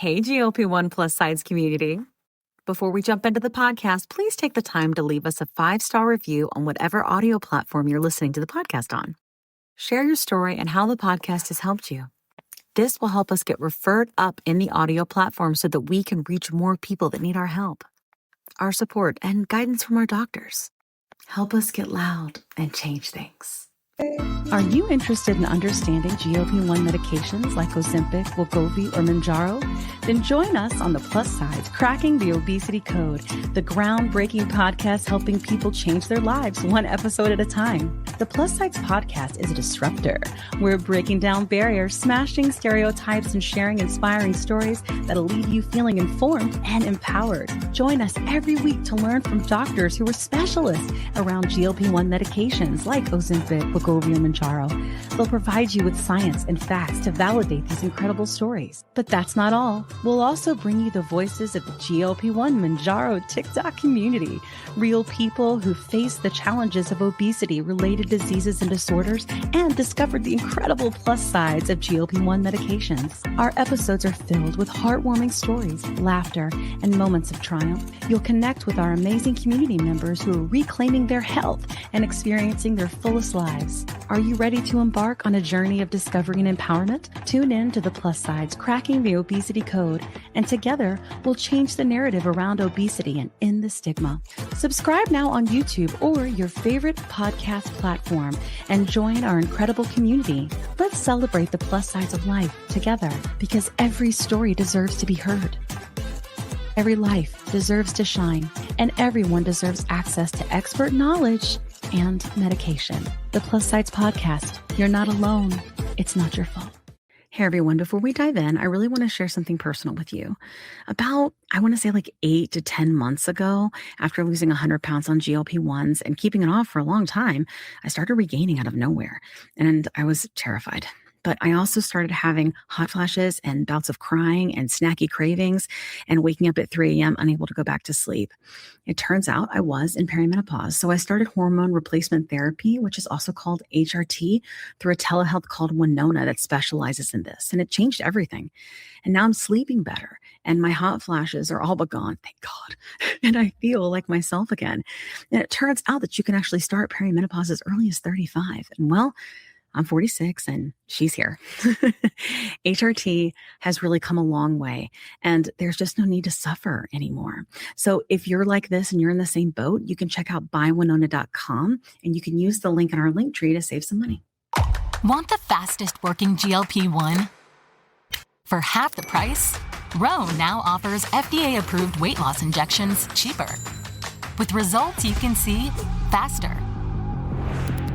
Hey, GLP-1 plus sides community. Before we jump into the podcast, please take the time to leave us a 5-star review on whatever audio platform you're listening to the podcast on. Share your story and how the podcast has helped you. This will help us get referred up in the audio platform so that we can reach more people that need our help, our support, and guidance from our doctors. Help us get loud and change things. Are you interested in understanding GLP-1 medications like Ozempic, Wegovy, or Mounjaro? Then join us on the Plus Sides, Cracking the Obesity Code, the groundbreaking podcast helping people change their lives one episode at a time. The Plus Sides podcast is a disruptor. We're breaking down barriers, smashing stereotypes, and sharing inspiring stories that'll leave you feeling informed and empowered. Join us every week to learn from doctors who are specialists around GLP-1 medications like Ozempic, Wegovy, and Mounjaro. They'll provide you with science and facts to validate these incredible stories. But that's not all. We'll also bring you the voices of the GLP-1 Mounjaro TikTok community, real people who face the challenges of obesity-related diseases and disorders and discovered the incredible plus sides of GLP-1 medications. Our episodes are filled with heartwarming stories, laughter, and moments of triumph. You'll connect with our amazing community members who are reclaiming their health and experiencing their fullest lives. Are you ready to embark on a journey of discovery and empowerment? Tune in to the Plus Sides, Cracking the Obesity Code, and together we'll change the narrative around obesity and end the stigma. Subscribe now on YouTube or your favorite podcast platform and join our incredible community. Let's celebrate the plus sides of life together because every story deserves to be heard. Every life deserves to shine, and everyone deserves access to expert knowledge and medication. The Plus Sides Podcast. You're not alone. It's not your fault. Hey everyone, before we dive in, I really want to share something personal with you. About, I want to say like 8 to 10 months ago, after losing 100 pounds on GLP-1s and keeping it off for a long time, I started regaining out of nowhere, and I was terrified. But I also started having hot flashes and bouts of crying and snacky cravings and waking up at 3 a.m. unable to go back to sleep. It turns out I was in perimenopause. So I started hormone replacement therapy, which is also called HRT, through a telehealth called Winona that specializes in this. And it changed everything. And now I'm sleeping better. And my hot flashes are all but gone, thank God. And I feel like myself again. And it turns out that you can actually start perimenopause as early as 35. And well, I'm 46 and she's here. HRT has really come a long way and there's just no need to suffer anymore. So if you're like this and you're in the same boat, you can check out buywinona.com and you can use the link in our link tree to save some money. Want the fastest working GLP-1? For half the price, Ro now offers FDA-approved weight loss injections cheaper. With results you can see faster.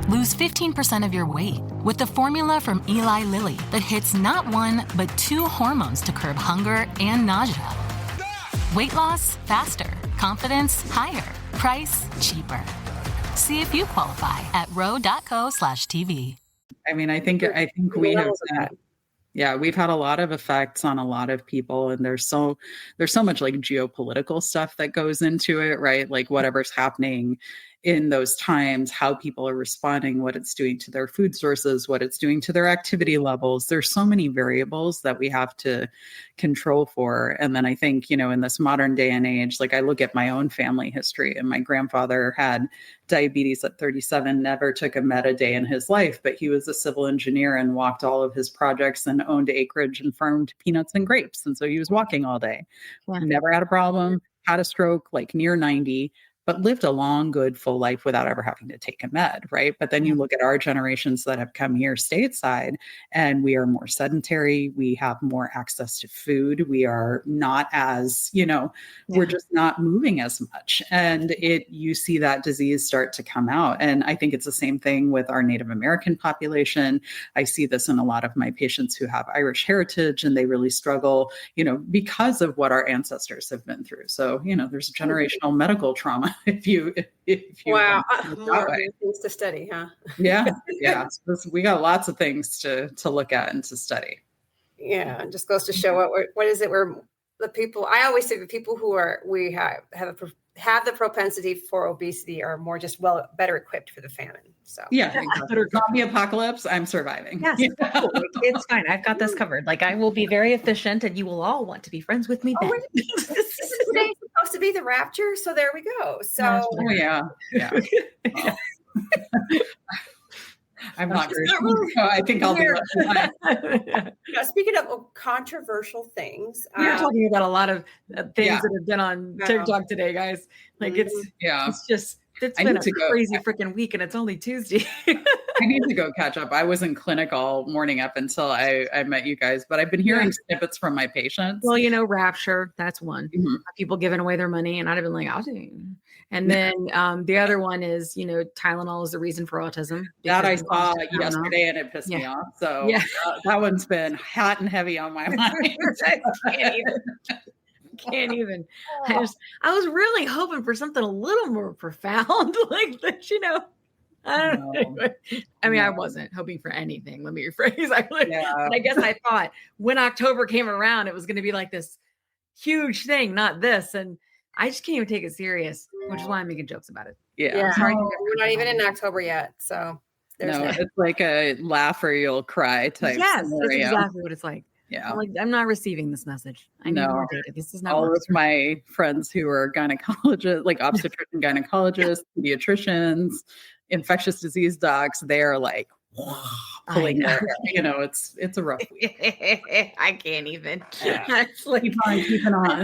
Lose 15% of your weight with the formula from Eli Lilly that hits not one, but 2 hormones to curb hunger and nausea. Weight loss faster, confidence higher, price cheaper. See if you qualify at ro.co/TV. I mean, I think we have that. Yeah, we've had a lot of effects on a lot of people, and there's so much like geopolitical stuff that goes into it, right? Like whatever's happening in those times, how people are responding, what it's doing to their food sources, what it's doing to their activity levels. There's so many variables that we have to control for. And then I think, in this modern day and age, like I look at my own family history, and my grandfather had diabetes at 37, never took a med a day in his life, but he was a civil engineer and walked all of his projects and owned acreage and farmed peanuts and grapes. And so he was walking all day. Wow. Never had a problem, had a stroke, like near 90, but lived a long, good, full life without ever having to take a med, right? But then you look at our generations that have come here stateside, and we are more sedentary. We have more access to food. We are not as, we're just not moving as much. And you see that disease start to come out. And I think it's the same thing with our Native American population. I see this in a lot of my patients who have Irish heritage, and they really struggle, because of what our ancestors have been through. So, there's generational medical trauma. If you wow, more things to study, huh? Yeah. So we got lots of things to look at and to study. Yeah, it just goes to show what is it? We're the people. I always say the people who we have a have the propensity for obesity are more just better equipped for the famine. So yeah, exactly. Zombie apocalypse, I'm surviving. Yes, it's fine. I've got this covered. Like, I will be very efficient, and you will all want to be friends with me then. Today's supposed to be the rapture, so there we go. So yeah. Well, I'm not very sure. So I think I'll be left behind. Speaking of controversial things, we're talking about a lot of things that have been on TikTok today, guys. Like, it's been a crazy freaking week, and it's only Tuesday. I need to go catch up. I was in clinic all morning up until I met you guys, but I've been hearing snippets from my patients. Well, rapture, that's one. Mm-hmm. People giving away their money, and I'd have been like, I'll do. And then the other one is, Tylenol is the reason for autism. That I saw yesterday, and it pissed me off. So that one's been hot and heavy on my mind. Can't even. I was really hoping for something a little more profound, like this, I don't know. I mean, I wasn't hoping for anything. Let me rephrase. I guess I thought when October came around, it was going to be like this huge thing, not this. And I just can't even take it serious, which is why I'm making jokes about it. Yeah. Sorry, we're not even in October yet. So it's like a laugh or you'll cry type scenario. That's exactly what it's like. Yeah. I'm not receiving this message. I need more data. This is not all of my friends who are gynecologists, like obstetrician gynecologists, pediatricians, infectious disease docs, they're like pulling their hair. It's a rough week. I can't even. Keep on.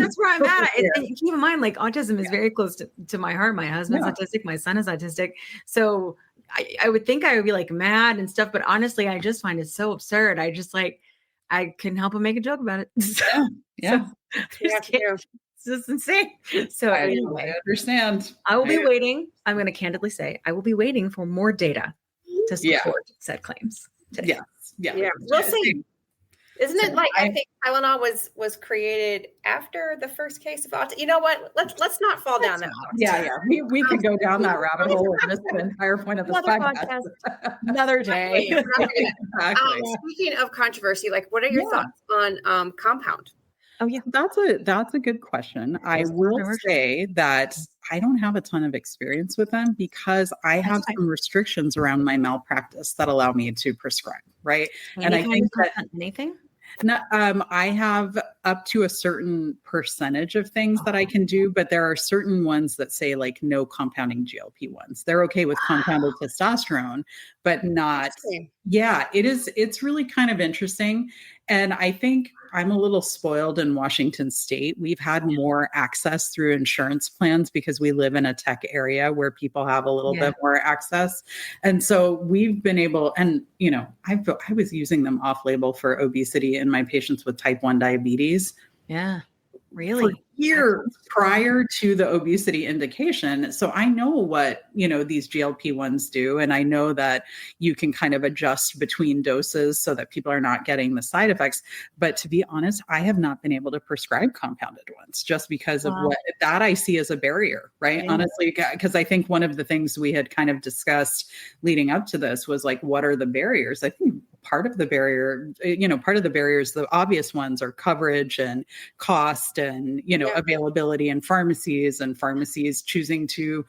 That's where I'm at. And keep in mind, like, autism is very close to my heart. My husband's autistic. My son is autistic. So I would think I would be like mad and stuff, but honestly, I just find it so absurd. I just I couldn't help but make a joke about it. It's just insane. So anyway, I understand. I will be waiting. I'm going to candidly say I will be waiting for more data to support said claims today. Yeah. We'll see. Isn't it like I think Tylenol was created after the first case of autism? You know what? Let's not fall down that road. Yeah. We could go down that rabbit hole and miss the entire point of this podcast. Another day. Exactly. Speaking of controversy, like, what are your thoughts on compound? Oh yeah, that's a good question. I will say that I don't have a ton of experience with them because I have some restrictions around my malpractice that allow me to prescribe, right? And I think that anything. I have up to a certain percentage of things that I can do, but there are certain ones that say like no compounding GLP-1s. They're okay with compounded testosterone, but not. Yeah, it's really kind of interesting. And I think I'm a little spoiled in Washington State. We've had more access through insurance plans because we live in a tech area where people have a little bit more access. And so we've been able, and I was using them off label for obesity in my patients with type 1 diabetes. Yeah. Really? For years prior to the obesity indication. So I know what, these GLP-1s do. And I know that you can kind of adjust between doses so that people are not getting the side effects. But to be honest, I have not been able to prescribe compounded ones just because of what that I see as a barrier, right? Yeah. Honestly, because I think one of the things we had kind of discussed leading up to this was like, what are the barriers? I think part of the barriers, the obvious ones are coverage and cost and, availability in pharmacies and pharmacies choosing to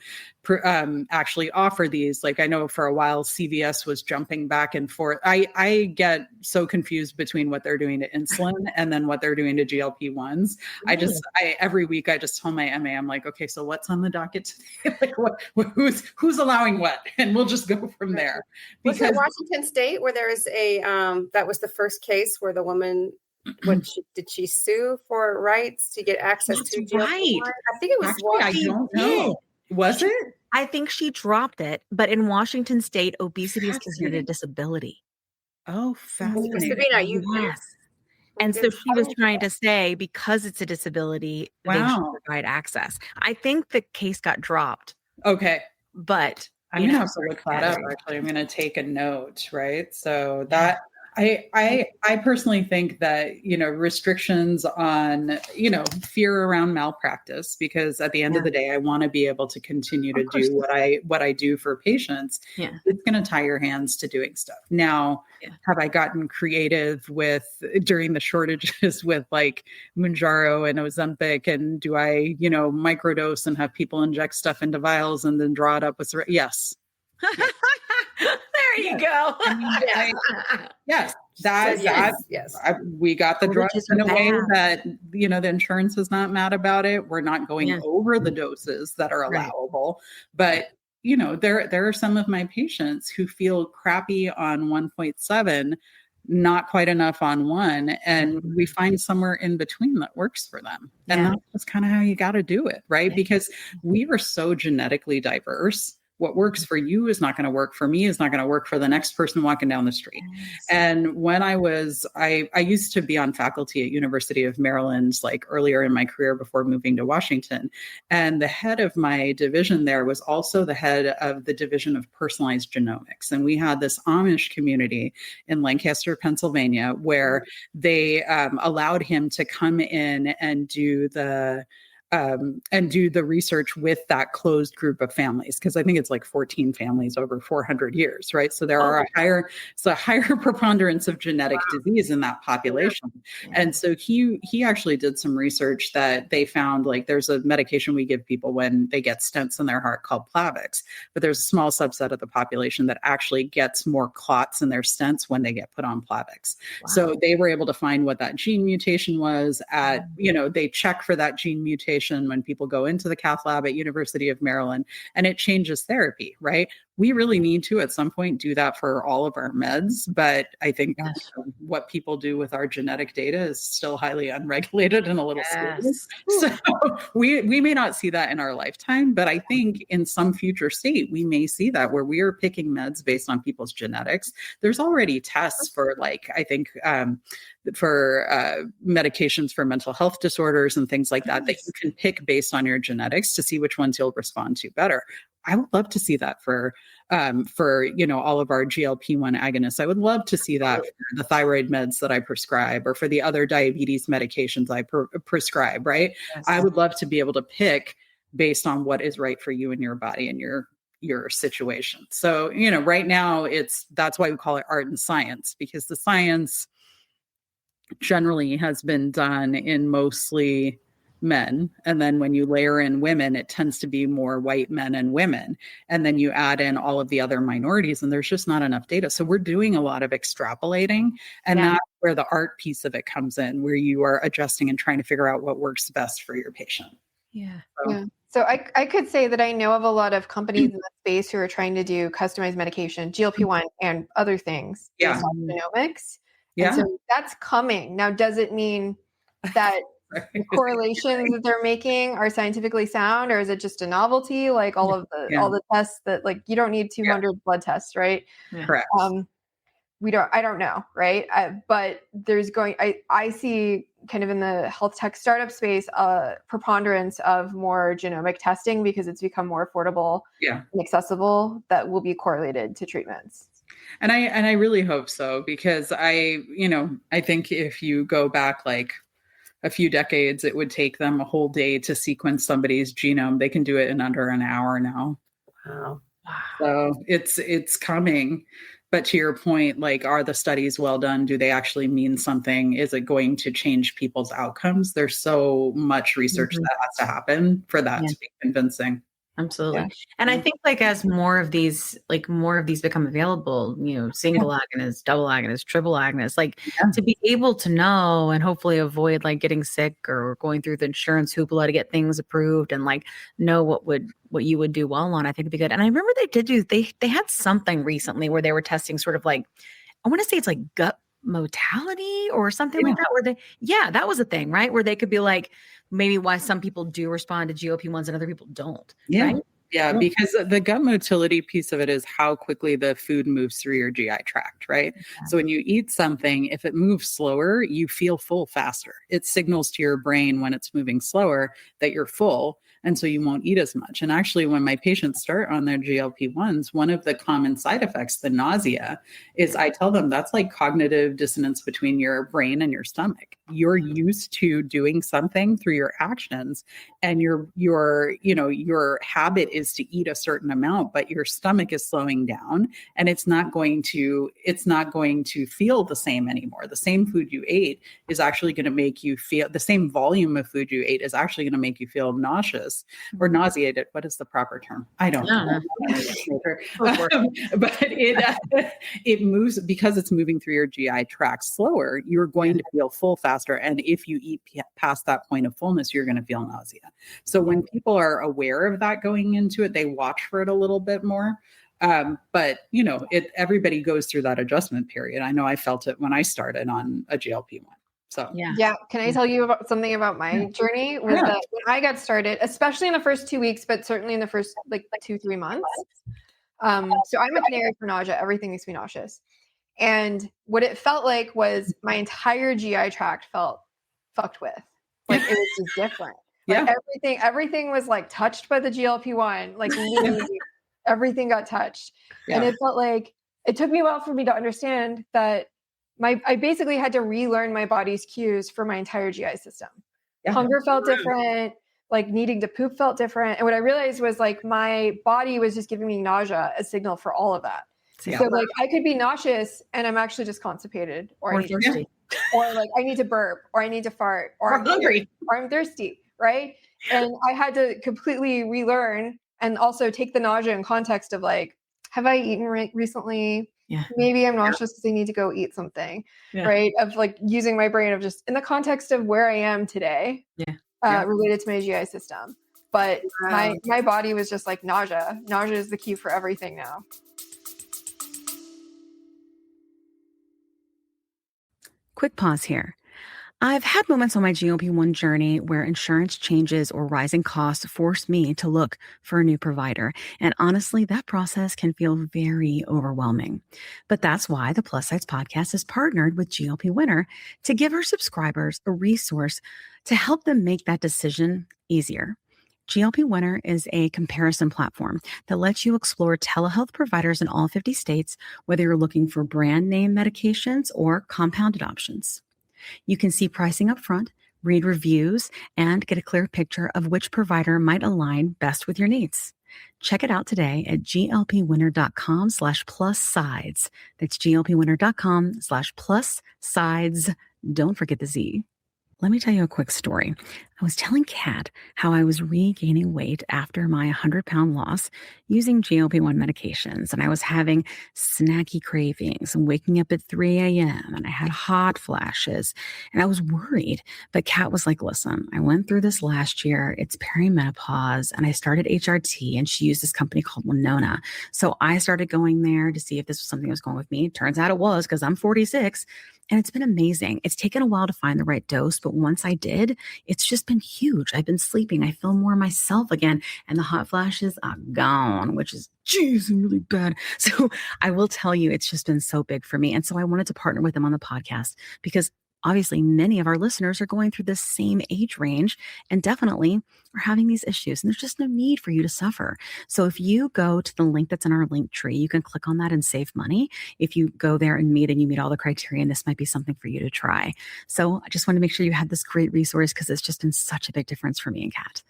actually offer these. Like I know for a while, CVS was jumping back and forth. I get so confused between what they're doing to insulin and then what they're doing to GLP-1s. Every week I just tell my MA, I'm like, okay, so what's on the docket today? Like who's allowing what? And we'll just go from there. Was it Washington State where there is that was the first case where the woman, did she sue for rights to get access to GLP-1? Right. I think it was Actually, I don't know. Was it? I think she dropped it, but in Washington State, obesity is considered a disability. Oh, fascinating. Sabina, and so she was trying to say because it's a disability, they should provide access. I think the case got dropped. Okay. But I'm going to have to look that up. Actually, I'm going to take a note, right? So that I personally think that, restrictions on, fear around malpractice, because at the end of the day, I want to be able to continue to do what I do for patients. Yeah. It's going to tie your hands to doing stuff. Now, have I gotten creative during the shortages with like Mounjaro and Ozempic, and do I, microdose and have people inject stuff into vials and then draw it up with, yes. There you go. Yes, we got the drugs Shortages in a are way bad. that, the insurance is not mad about it. We're not going over the doses that are Right. allowable, but there are some of my patients who feel crappy on 1.7, not quite enough on 1, and we find somewhere in between that works for them. And that's just kind of how you got to do it, right? Because we are so genetically diverse. What works for you is not going to work for me, is not going to work for the next person walking down the street. Yes. And when I used to be on faculty at University of Maryland, like earlier in my career before moving to Washington. And the head of my division there was also the head of the division of personalized genomics. And we had this Amish community in Lancaster, Pennsylvania, where they allowed him to come in and do the research with that closed group of families, because I think it's like 14 families over 400 years, right? So there are a higher preponderance of genetic disease in that population. And so he actually did some research that they found, like, there's a medication we give people when they get stents in their heart called Plavix, but there's a small subset of the population that actually gets more clots in their stents when they get put on Plavix. Wow. So they were able to find what that gene mutation was at, they check for that gene mutation when people go into the cath lab at University of Maryland, and it changes therapy, right? We really need to, at some point, do that for all of our meds. But I think what people do with our genetic data is still highly unregulated and a little scary. So we may not see that in our lifetime, but I think in some future state, we may see that, where we are picking meds based on people's genetics. There's already tests for, like, I think, for medications for mental health disorders and things like that, that you can pick based on your genetics to see which ones you'll respond to better. I would love to see that for all of our GLP-1 agonists. I would love to see that for the thyroid meds that I prescribe, or for the other diabetes medications I prescribe, right? Yes. I would love to be able to pick based on what is right for you and your body and your situation. So, right now that's why we call it art and science, because the science generally has been done in mostly men. And then when you layer in women, it tends to be more white men and women. And then you add in all of the other minorities, and there's just not enough data. So we're doing a lot of extrapolating, and that's where the art piece of it comes in, where you are adjusting and trying to figure out what works best for your patient. So I could say that I know of a lot of companies in the space who are trying to do customized medication, GLP-1 and other things based on genomics. And so that's coming. Now, does it mean that the correlations that they're making are scientifically sound, or is it just a novelty? Like all the tests that, like, you don't need 200 blood tests, right? Correct. I don't know. Right. But I see kind of in the health tech startup space, a preponderance of more genomic testing, because it's become more affordable and accessible, that will be correlated to treatments. And I really hope so, because I think if you go back like a few decades, it would take them a whole day to sequence somebody's genome. They can do it in under an hour now. Wow. So it's coming. But to your point, like, are the studies well done? Do they actually mean something? Is it going to change people's outcomes? There's so much research that has to happen for that to be convincing. Absolutely. Yeah. And I think, like, as more of these become available, single agonists, double agonists, triple agonists, like to be able to know and hopefully avoid like getting sick or going through the insurance hoopla to get things approved, and like know what you would do well on, I think would be good. And I remember they had something recently where they were testing sort of like, I want to say it's like gut motility or something like that, where that was a thing, right? Where they could be like, maybe why some people do respond to GLP-1s and other people don't. Yeah. Right? Yeah, because the gut motility piece of it is how quickly the food moves through your GI tract, right? Yeah. So when you eat something, if it moves slower, you feel full faster. It signals to your brain when it's moving slower that you're full. And so you won't eat as much. And actually, when my patients start on their GLP-1s, one of the common side effects, the nausea, is I tell them that's like cognitive dissonance between your brain and your stomach. You're used to doing something through your actions, and your habit is to eat a certain amount, but your stomach is slowing down, and it's not going to feel the same anymore. The same food you ate is actually going to make you feel, the same volume of food you ate is actually going to make you feel nauseous or nauseated. What is the proper term? I don't know. But it moves because it's moving through your GI tract slower. You're going to feel full faster. And if you eat past that point of fullness, you're going to feel nausea. So when people are aware of that going into it, they watch for it a little bit more. But everybody goes through that adjustment period. I know I felt it when I started on a GLP-1. So yeah. Can I tell you about something about my journey? Was that when I got started, especially in the first 2 weeks, but certainly in the first like 2-3 months. So I'm a canary for nausea. Everything makes me nauseous. And what it felt like was my entire GI tract felt fucked with. Like it was just different. Like everything was like touched by the GLP-1. Like literally everything got touched. Yeah. And it felt like it took me a while for me to understand that I basically had to relearn my body's cues for my entire GI system. Yeah. Hunger felt different, like needing to poop felt different. And what I realized was like my body was just giving me nausea, a signal for all of that. Yeah. So like I could be nauseous and I'm actually just constipated or thirsty. Or like I need to burp or I need to fart or I'm hungry or I'm thirsty, right? And I had to completely relearn and also take the nausea in context of like, have I eaten recently? Yeah. Maybe I'm nauseous because I need to go eat something, right? Of like using my brain of just in the context of where I am today, related to my GI system. But my body was just like nausea. Nausea is the key for everything now. Quick pause here. I've had moments on my GLP-1 journey where insurance changes or rising costs force me to look for a new provider. And honestly, that process can feel very overwhelming. But that's why the Plus Sides podcast is partnered with GLP Winner to give our subscribers a resource to help them make that decision easier. GLP Winner is a comparison platform that lets you explore telehealth providers in all 50 states, whether you're looking for brand name medications or compounded options. You can see pricing up front, read reviews, and get a clear picture of which provider might align best with your needs. Check it out today at glpwinner.com/plus-sides. That's glpwinner.com/plus-sides. Don't forget the Z. Let me tell you a quick story. I was telling Kat how I was regaining weight after my 100-pound loss using GLP-1 medications, and I was having snacky cravings and waking up at 3 a.m., and I had hot flashes, and I was worried. But Kat was like, listen, I went through this last year. It's perimenopause, and I started HRT, and she used this company called Winona. So I started going there to see if this was something that was going with me. Turns out it was, because I'm 46. And it's been amazing. It's taken a while to find the right dose, but once I did, it's just been huge. I've been sleeping. I feel more myself again. And the hot flashes are gone, which is, really bad. So I will tell you, it's just been so big for me. And so I wanted to partner with them on the podcast because obviously many of our listeners are going through this same age range and definitely are having these issues. And there's just no need for you to suffer. So if you go to the link that's in our link tree, you can click on that and save money. If you go there and you meet all the criteria, and this might be something for you to try. So I just want to make sure you had this great resource because it's just been such a big difference for me and Kat.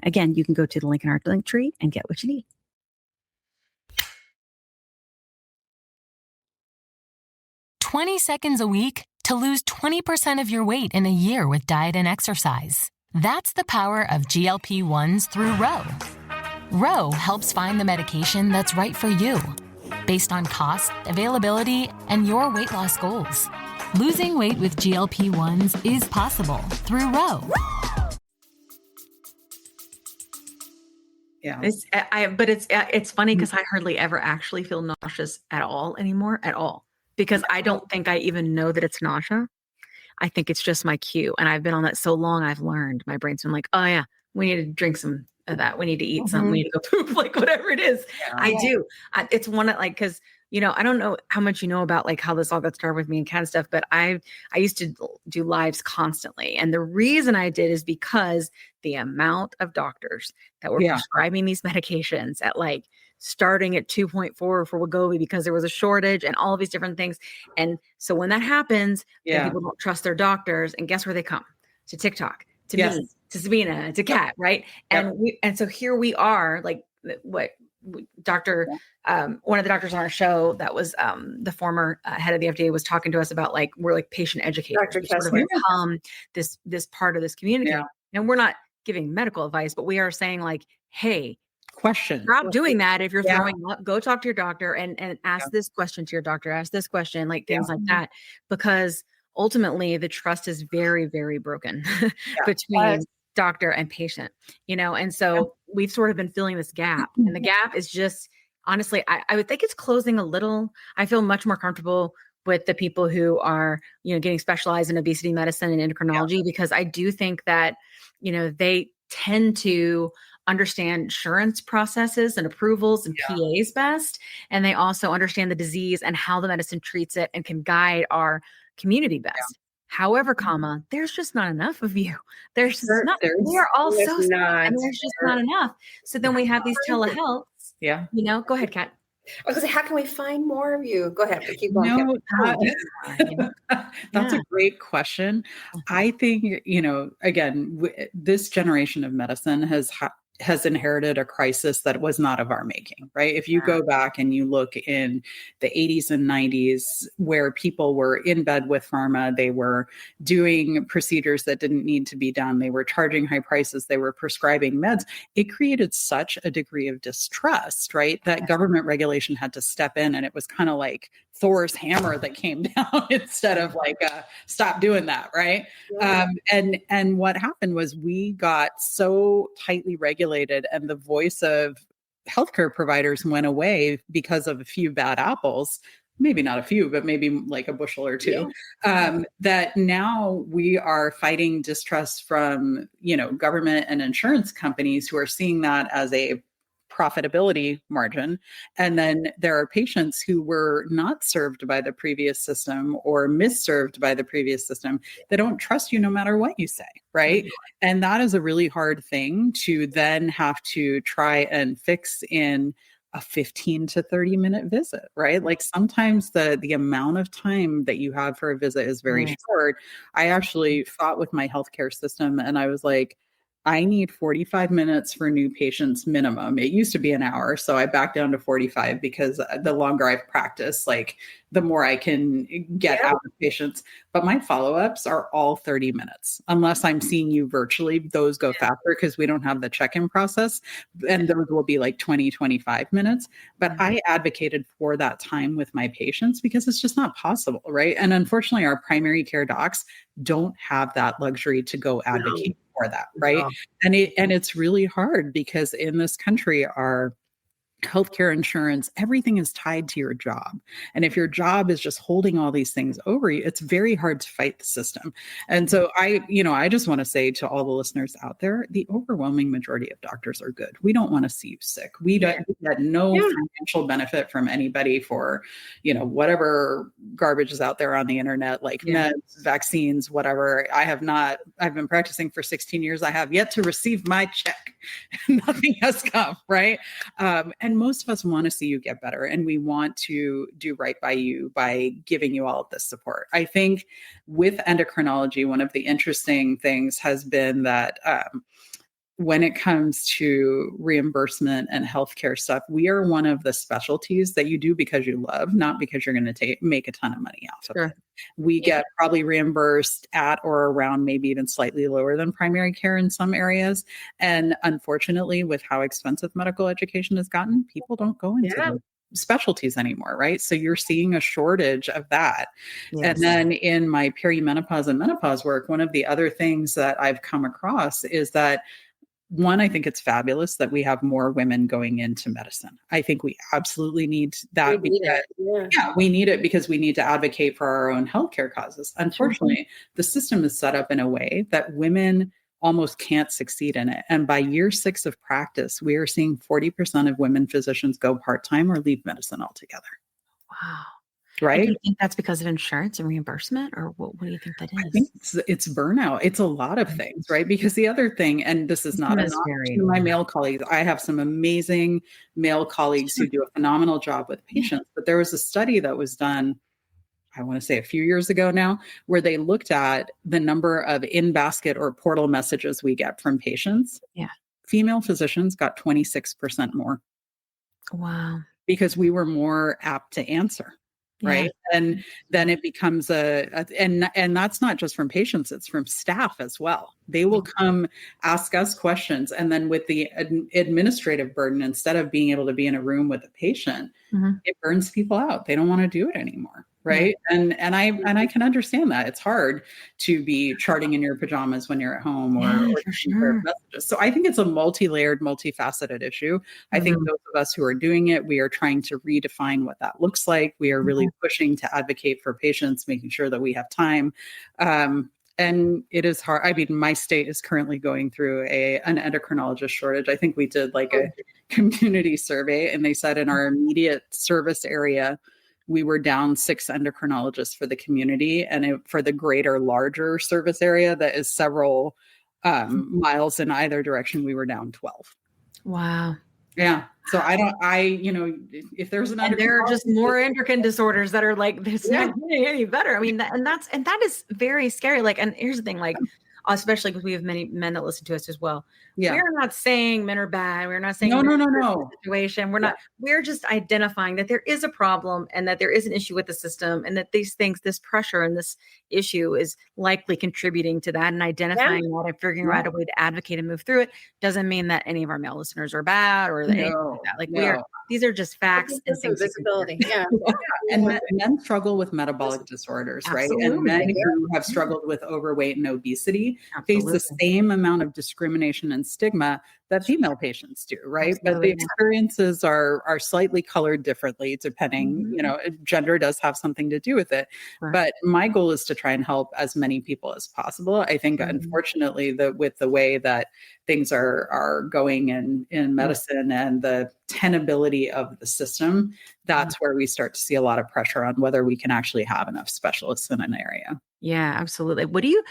Again, you can go to the link in our link tree and get what you need. 20 seconds a week to lose 20% of your weight in a year with diet and exercise. That's the power of GLP-1s through Ro. Ro helps find the medication that's right for you, based on cost, availability, and your weight loss goals. Losing weight with GLP-1s is possible through Ro. Yeah. It's funny because I hardly ever actually feel nauseous at all anymore, at all. Because I don't think I even know that it's nausea. I think it's just my cue. And I've been on that so long, I've learned. My brain's been like, oh yeah, we need to drink some of that. We need to eat something. We need to go poop, like whatever it is. Yeah. I do. It's one of like, cause I don't know how much you know about like how this all got started with me and Kat and stuff, but I used to do lives constantly. And the reason I did is because the amount of doctors that were prescribing these medications at like starting at 2.4 for Wegovy because there was a shortage and all of these different things. And so when that happens, then people don't trust their doctors. And guess where they come? To TikTok, to me, to Sabina, to Kat, right? And so here we are, like what Dr. One of the doctors on our show that was the former head of the FDA was talking to us about, like, we're like patient educators. We sort of become this part of this community. And we're not giving medical advice, but we are saying like, hey, stop doing that. If you're throwing up, go talk to your doctor and ask this question to your doctor, ask this question, like things like that, because ultimately the trust is very, very broken between doctor and patient, and so we've sort of been filling this gap, and the gap is just, honestly, I would think it's closing a little. I feel much more comfortable with the people who are, getting specialized in obesity medicine and endocrinology, because I do think that, they tend to understand insurance processes and approvals and PAs best. And they also understand the disease and how the medicine treats it and can guide our community best. However, there's just not enough of you. There's just not. We are all so sick, and there's just not enough. So then we have these telehealths. Yeah. Go ahead, Kat. I was going to say, how can we find more of you? Go ahead. Keep going. That's a great question. I think, again, this generation of medicine has inherited a crisis that was not of our making, right? If you go back and you look in the 80s and 90s, where people were in bed with pharma, they were doing procedures that didn't need to be done, they were charging high prices, they were prescribing meds, it created such a degree of distrust, right? That government regulation had to step in, and it was kind of like Thor's hammer that came down instead of like, stop doing that, right? And what happened was we got so tightly regulated, and the voice of healthcare providers went away because of a few bad apples, maybe not a few, but maybe like a bushel or two, that now we are fighting distrust from, government and insurance companies who are seeing that as a profitability margin. And then there are patients who were not served by the previous system or misserved by the previous system. They don't trust you no matter what you say, right? And that is a really hard thing to then have to try and fix in a 15 to 30 minute visit, right? Like sometimes the amount of time that you have for a visit is very short. I actually fought with my healthcare system, and I was like, I need 45 minutes for new patients minimum. It used to be an hour, so I backed down to 45 because the longer I've practiced, like the more I can get out of patients. But my follow-ups are all 30 minutes. Unless I'm seeing you virtually, those go faster because we don't have the check-in process. And those will be like 20, 25 minutes. But I advocated for that time with my patients because it's just not possible, right? And unfortunately, our primary care docs don't have that luxury to go advocate for that, right? And it's really hard because in this country, our healthcare insurance, everything is tied to your job. And if your job is just holding all these things over you, it's very hard to fight the system. And so I just want to say to all the listeners out there, the overwhelming majority of doctors are good. We don't want to see you sick. We get no financial benefit from anybody for, whatever garbage is out there on the internet, like meds, vaccines, whatever. I've been practicing for 16 years. I have yet to receive my check. Nothing has come, right? And most of us want to see you get better, and we want to do right by you by giving you all of this support. I think with endocrinology, one of the interesting things has been that when it comes to reimbursement and healthcare stuff, we are one of the specialties that you do because you love, not because you're going to make a ton of money off of it. We get probably reimbursed at or around maybe even slightly lower than primary care in some areas. And unfortunately, with how expensive medical education has gotten, people don't go into those specialties anymore, right? So you're seeing a shortage of that. And then in my perimenopause and menopause work, one of the other things that I've come across is that one, I think it's fabulous that we have more women going into medicine. I think we absolutely need that. We need it because we need to advocate for our own healthcare causes. Unfortunately, the system is set up in a way that women almost can't succeed in it. And by year 6 of practice, we are seeing 40% of women physicians go part-time or leave medicine altogether. Wow. Right. And do you think that's because of insurance and reimbursement, or what do you think that is? I think it's burnout. It's a lot of things, right? Because the other thing, and this is not a knock to my male colleagues, I have some amazing male colleagues who do a phenomenal job with patients, but there was a study that was done, I want to say a few years ago now, where they looked at the number of in-basket or portal messages we get from patients. Yeah. Female physicians got 26% more. Wow. Because we were more apt to answer. Right. Yeah. And then it becomes and that's not just from patients, it's from staff as well. They will come ask us questions. And then with the administrative burden, instead of being able to be in a room with a patient, it burns people out. They don't want to do it anymore. Right. Yeah. And I can understand that. It's hard to be charting in your pajamas when you're at home or for sure. Messages. So I think it's a multi-layered, multifaceted issue. I think those of us who are doing it, we are trying to redefine what that looks like. We are really pushing to advocate for patients, making sure that we have time. And it is hard. I mean, my state is currently going through an endocrinologist shortage. I think we did like a community survey, and they said in our immediate service area, we were down 6 endocrinologists for the community, and for the greater, larger service area that is several miles in either direction, we were down 12. Wow. Yeah. So if there's an there are just more endocrine disorders that are like, it's not getting any better. I mean, that is very scary. Like, and here's the thing, like, especially because we have many men that listen to us as well. Yeah. We're not saying men are bad. We're not saying no. Situation. We're not. We're just identifying that there is a problem and that there is an issue with the system, and that these things, this pressure and this issue is likely contributing to that. And identifying that and figuring out a way to advocate and move through it doesn't mean that any of our male listeners are bad or that anything like that. Like these are just facts and things. Visibility. Yeah. And men struggle with metabolic disorders, right? And men who have struggled with overweight and obesity face the same amount of discrimination and stigma that female patients do, right? But the experiences are slightly colored differently depending, gender does have something to do with it. Right. But my goal is to try and help as many people as possible. I think, unfortunately, with the way that things are going in medicine and the tenability of the system, that's where we start to see a lot of pressure on whether we can actually have enough specialists in an area. Yeah, absolutely. What do you,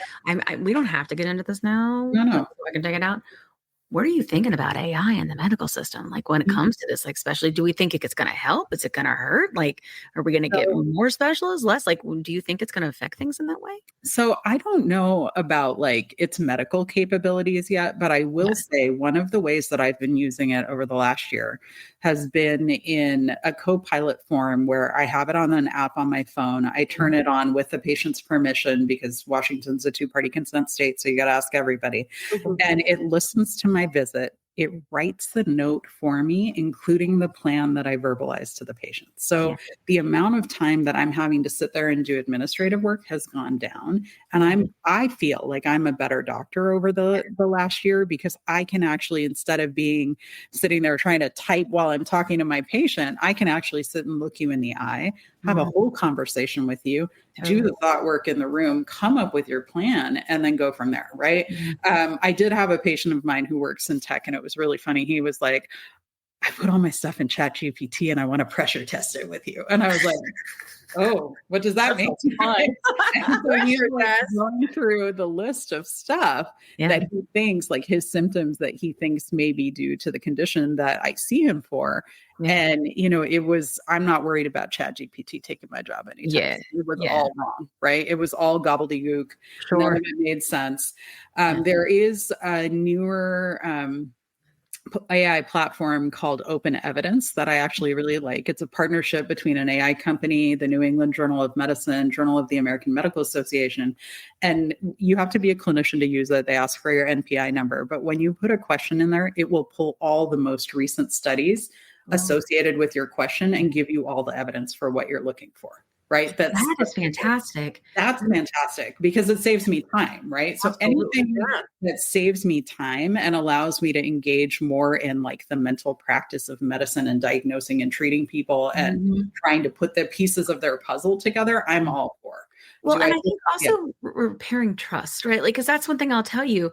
we don't have to get into this now. No. I can take it out. What are you thinking about AI in the medical system? Like when it comes to this, like, especially, do we think it's going to help? Is it going to hurt? Like, are we going to get more specialists, less? Like, do you think it's going to affect things in that way? So I don't know about like its medical capabilities yet, but I will say one of the ways that I've been using it over the last year has been in a co-pilot form where I have it on an app on my phone. I turn it on with the patient's permission because Washington's a 2-party consent state. So you got to ask everybody. And it listens to my visit. It writes the note for me, including the plan that I verbalize to the patient. So the amount of time that I'm having to sit there and do administrative work has gone down. And I feel like I'm a better doctor over the last year because I can actually, instead of sitting there trying to type while I'm talking to my patient, I can actually sit and look you in the eye, have a whole conversation with you, do the thought work in the room, come up with your plan, and then go from there, right? I did have a patient of mine who works in tech, and it was really funny. He was like, I put all my stuff in ChatGPT and I want to pressure test it with you. And I was like, oh, what does that mean? And so he's like going through the list of stuff that he thinks, like his symptoms that he thinks may be due to the condition that I see him for. And, I'm not worried about ChatGPT taking my job anytime. It was all wrong, right? It was all gobbledygook. Sure. None of it made sense. There is a newer AI platform called Open Evidence that I actually really like. It's a partnership between an AI company, the New England Journal of Medicine, Journal of the American Medical Association, and you have to be a clinician to use it. They ask for your NPI number, but when you put a question in there, it will pull all the most recent studies associated with your question and give you all the evidence for what you're looking for. Right. That is fantastic. That's fantastic because it saves me time. Right. So anything that saves me time and allows me to engage more in like the mental practice of medicine and diagnosing and treating people and trying to put the pieces of their puzzle together, I'm all for. Well, and I think also repairing trust, right? Like, because that's one thing I'll tell you.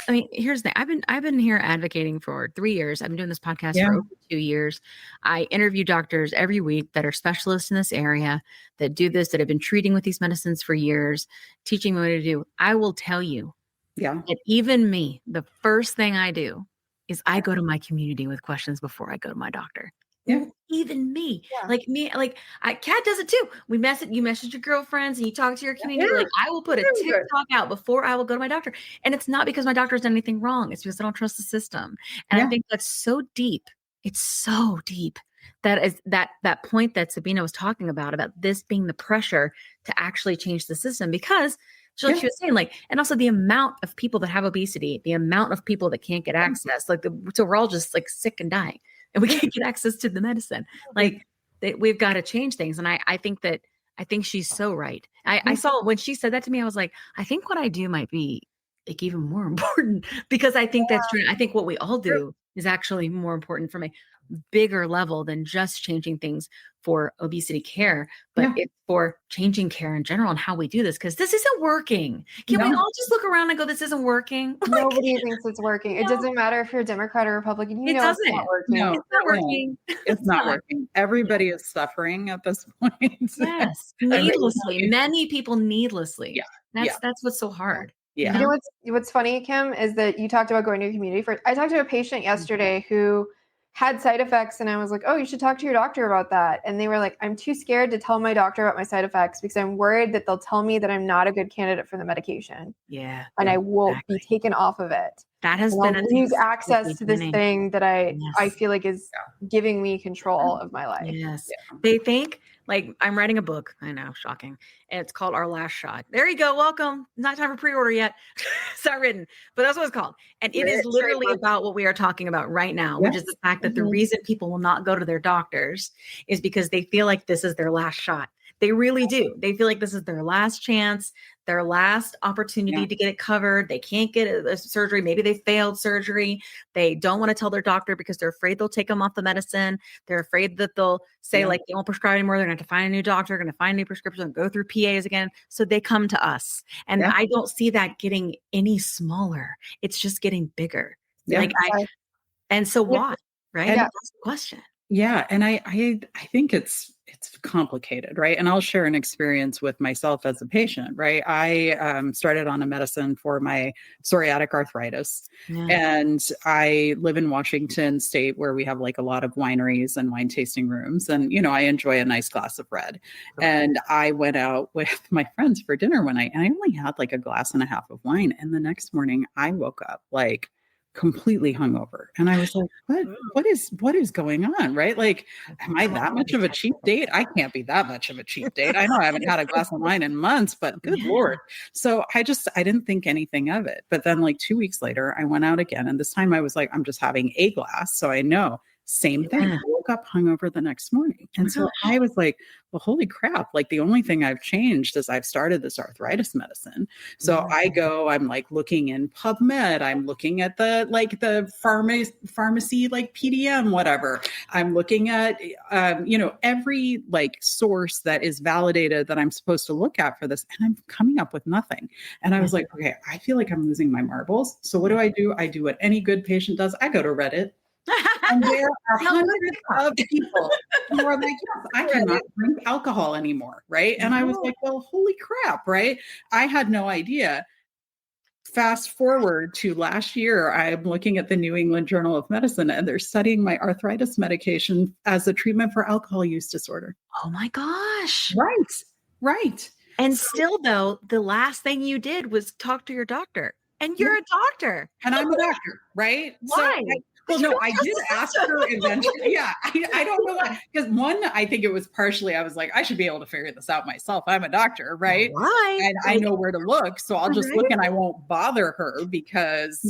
I mean, here's the thing. I've been here advocating for 3 years. I've been doing this podcast for over 2 years. I interview doctors every week that are specialists in this area, that do this, that have been treating with these medicines for years, teaching me what to do. I will tell you that even me, the first thing I do is I go to my community with questions before I go to my doctor. Yeah. Even me, Kat does it too. You message your girlfriends and you talk to your community. Like, I will put a TikTok out before I will go to my doctor. And it's not because my doctor's done anything wrong. It's because I don't trust the system. And I think that's so deep. It's so deep. That is that point that Sabina was talking about this being the pressure to actually change the system, because she was saying, like, and also the amount of people that have obesity, the amount of people that can't get access, so we're all just like sick and dying. And we can't get access to the medicine. Like, we've got to change things. And I think she's so right. I saw when she said that to me, I was like, I think what I do might be like even more important, because I think that's true. I think what we all do is actually more important from a bigger level than just changing things for obesity care, but it's for changing care in general and how we do this, because this isn't working. Can we all just look around and go, this isn't working? Nobody thinks it's working. It doesn't matter if you're Democrat or Republican. It doesn't. It's not working. No, it's not working. It's not working. Everybody is suffering at this point. Yes, needlessly. Many people needlessly. That's what's so hard. You know what's funny, Kim, is that you talked about going to a community first. I talked to a patient yesterday who had side effects, and I was like, oh, you should talk to your doctor about that. And they were like, I'm too scared to tell my doctor about my side effects because I'm worried that they'll tell me that I'm not a good candidate for the medication. Yeah. And I will be taken off of it. That has been lose access to this thing that I feel like is giving me control of my life. Yes. They think, like, I'm writing a book. I know, shocking. And it's called Our Last Shot. There you go. Welcome. Not time for pre-order yet. It's not written, but that's what it's called. And it is literally about what we are talking about right now, which is the fact that the reason people will not go to their doctors is because they feel like this is their last shot. They really do. They feel like this is their last chance, their last opportunity to get it covered. They can't get a surgery. Maybe they failed surgery. They don't want to tell their doctor because they're afraid they'll take them off the medicine. They're afraid that they'll say like they won't prescribe anymore. They're going to have to find a new doctor, going to find a new prescription, go through PAs again. So they come to us. And I don't see that getting any smaller. It's just getting bigger. And so why? Right? And that's the question. Yeah. And I think it's complicated, right? And I'll share an experience with myself as a patient, right? I started on a medicine for my psoriatic arthritis. And I live in Washington State, where we have like a lot of wineries and wine tasting rooms. And, you know, I enjoy a nice glass of red. And I went out with my friends for dinner one night, and I only had like a glass and a half of wine. And the next morning I woke up like completely hungover. And I was like, what is going on? Right? Like, am I that much of a cheap date? I can't be that much of a cheap date. I know I haven't had a glass of wine in months, but good Lord. So I didn't think anything of it. But then like 2 weeks later, I went out again. And this time I was like, I'm just having a glass. So I know. Same thing. I woke up hungover the next morning. And so I was like, well, holy crap. Like, the only thing I've changed is I've started this arthritis medicine. So I'm like looking in PubMed. I'm looking at the pharmacy, like PDM, whatever. I'm looking at, every like source that is validated that I'm supposed to look at for this. And I'm coming up with nothing. And I was like, okay, I feel like I'm losing my marbles. So what do? I do what any good patient does. I go to Reddit. And there are hundreds of people who are like, yes, I cannot drink alcohol anymore, right? And I was like, well, holy crap, right? I had no idea. Fast forward to last year, I'm looking at the New England Journal of Medicine, and they're studying my arthritis medication as a treatment for alcohol use disorder. Oh my gosh. Right. And still, though, the last thing you did was talk to your doctor. And you're a doctor. And I'm a doctor, right? Why? I did ask her eventually. Yeah, I don't know why. Because one, I think it was partially, I was like, I should be able to figure this out myself. I'm a doctor, right? Why? And I know where to look. So I'll just look, and I won't bother her because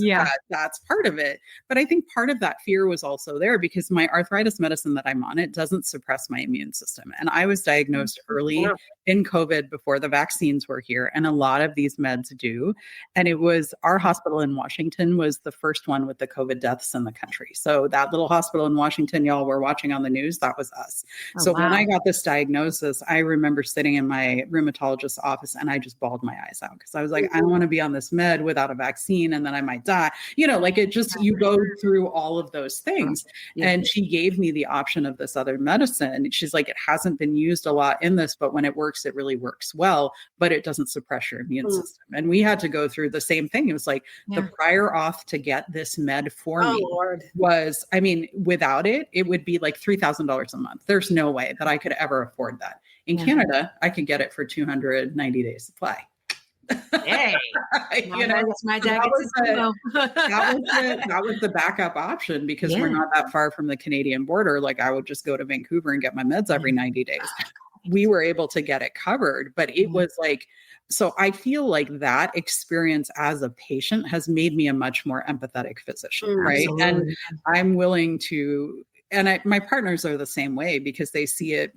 that's part of it. But I think part of that fear was also there because my arthritis medicine that I'm on, it doesn't suppress my immune system. And I was diagnosed early in COVID before the vaccines were here. And a lot of these meds do. And it was our hospital in Washington was the first one with the COVID deaths in the country. country. So that little hospital in Washington, y'all were watching on the news, that was us. Oh, so wow. when I got this diagnosis, I remember sitting in my rheumatologist's office and I just bawled my eyes out because I was like, I don't want to be on this med without a vaccine and then I might die. You know, like it just, you go through all of those things. Yeah. And she gave me the option of this other medicine. She's like, it hasn't been used a lot in this, but when it works, it really works well, but it doesn't suppress your immune system. And we had to go through the same thing. It was like the prior auth to get this med for me was, I mean, without it, it would be like $3,000 a month. There's no way that I could ever afford that. In Canada, I could get it for 290 days supply. Hey, you know, my dad that was the backup option because we're not that far from the Canadian border. Like I would just go to Vancouver and get my meds every 90 days. We were able to get it covered, but it was like, so I feel like that experience as a patient has made me a much more empathetic physician, right? Absolutely. And I'm willing to, and my partners are the same way because they see it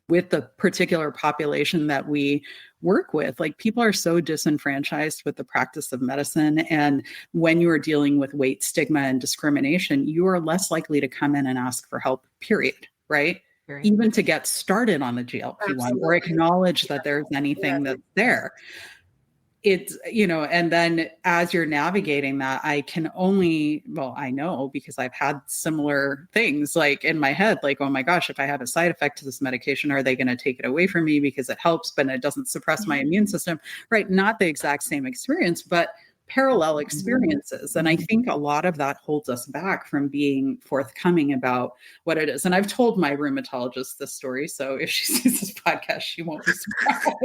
with the particular population that we work with. Like people are so disenfranchised with the practice of medicine. And when you are dealing with weight stigma and discrimination, you are less likely to come in and ask for help, period, right? Even to get started on the GLP-1 or acknowledge that there's anything that's there. It's, you know, and then as you're navigating that, I can only, well, I know because I've had similar things like in my head, like, oh my gosh, if I have a side effect to this medication, are they going to take it away from me because it helps, but it doesn't suppress my immune system, right? Not the exact same experience, but parallel experiences. And I think a lot of that holds us back from being forthcoming about what it is. And I've told my rheumatologist this story. So if she sees this podcast, she won't be surprised.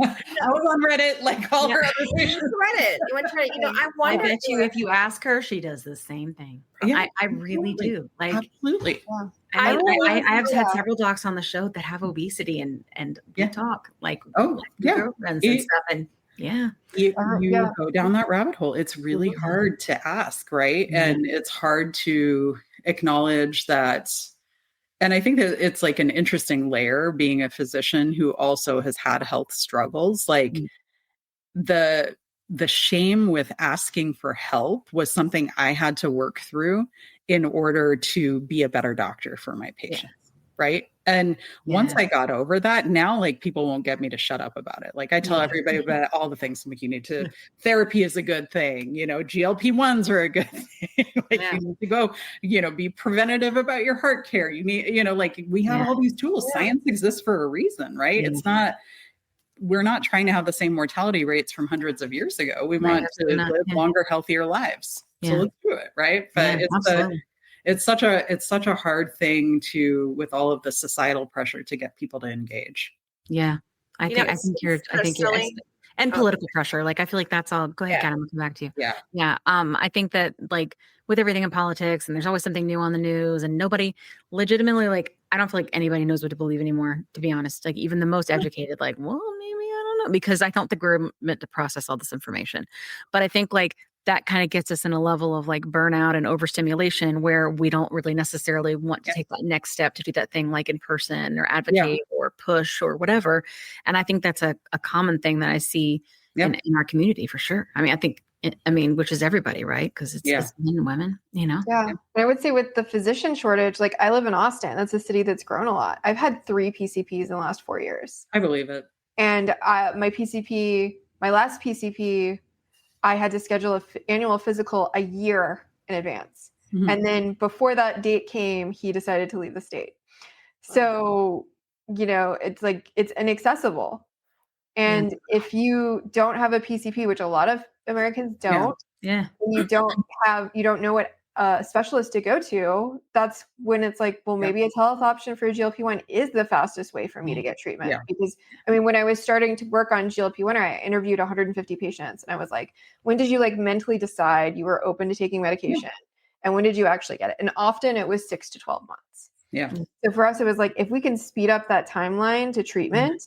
I was on Reddit, like all her other patients. Reddit. You went to Reddit. You know, I wonder if you ask her, she does the same thing. Yeah, I really do. Like, absolutely. Yeah. I have had several docs on the show that have obesity and we talk like, girlfriends and stuff. And you go down that rabbit hole. It's really hard to ask, right? And it's hard to acknowledge that. And I think that it's like an interesting layer being a physician who also has had health struggles. Like the shame with asking for help was something I had to work through in order to be a better doctor for my patients. Right. And once I got over that, now like people won't get me to shut up about it. Like I tell everybody about all the things like you need to, therapy is a good thing, you know, GLP-1s are a good thing. Like you need to go, you know, be preventative about your heart care. You need, you know, like we have all these tools. Science exists for a reason, right? It's not, we're not trying to have the same mortality rates from hundreds of years ago. We want to live longer, healthier lives. So let's do it. Right. But it's such a hard thing to, with all of the societal pressure to get people to engage. Yeah. I think you're and political pressure. Like, I feel like that's all. Go ahead, Kat, I'm gonna come back to you. Yeah. I think that like with everything in politics and there's always something new on the news and nobody legitimately, like, I don't feel like anybody knows what to believe anymore, to be honest. Like even the most educated, like, well, maybe, I don't know, because I don't think we're meant to process all this information. But I think like that kind of gets us in a level of like burnout and overstimulation where we don't really necessarily want to take that next step to do that thing like in person or advocate or push or whatever. And I think that's a common thing that I see in our community for sure. I mean, which is everybody, right? Because it's men and women, you know? Yeah. And I would say with the physician shortage, like I live in Austin. That's a city that's grown a lot. I've had 3 PCPs in the last 4 years. I believe it. And my last PCP, I had to schedule an annual physical a year in advance. Mm-hmm. And then before that date came, he decided to leave the state. So, you know, it's like, it's inaccessible. And if you don't have a PCP, which a lot of Americans don't, and you don't know what specialist to go to, that's when it's like, well, maybe a telehealth option for GLP-1 is the fastest way for me to get treatment. Because I mean, when I was starting to work on GLP Winner, I interviewed 150 patients and I was like, when did you like mentally decide you were open to taking medication? And when did you actually get it? And often it was 6 to 12 months. So for us, it was like, if we can speed up that timeline to treatment,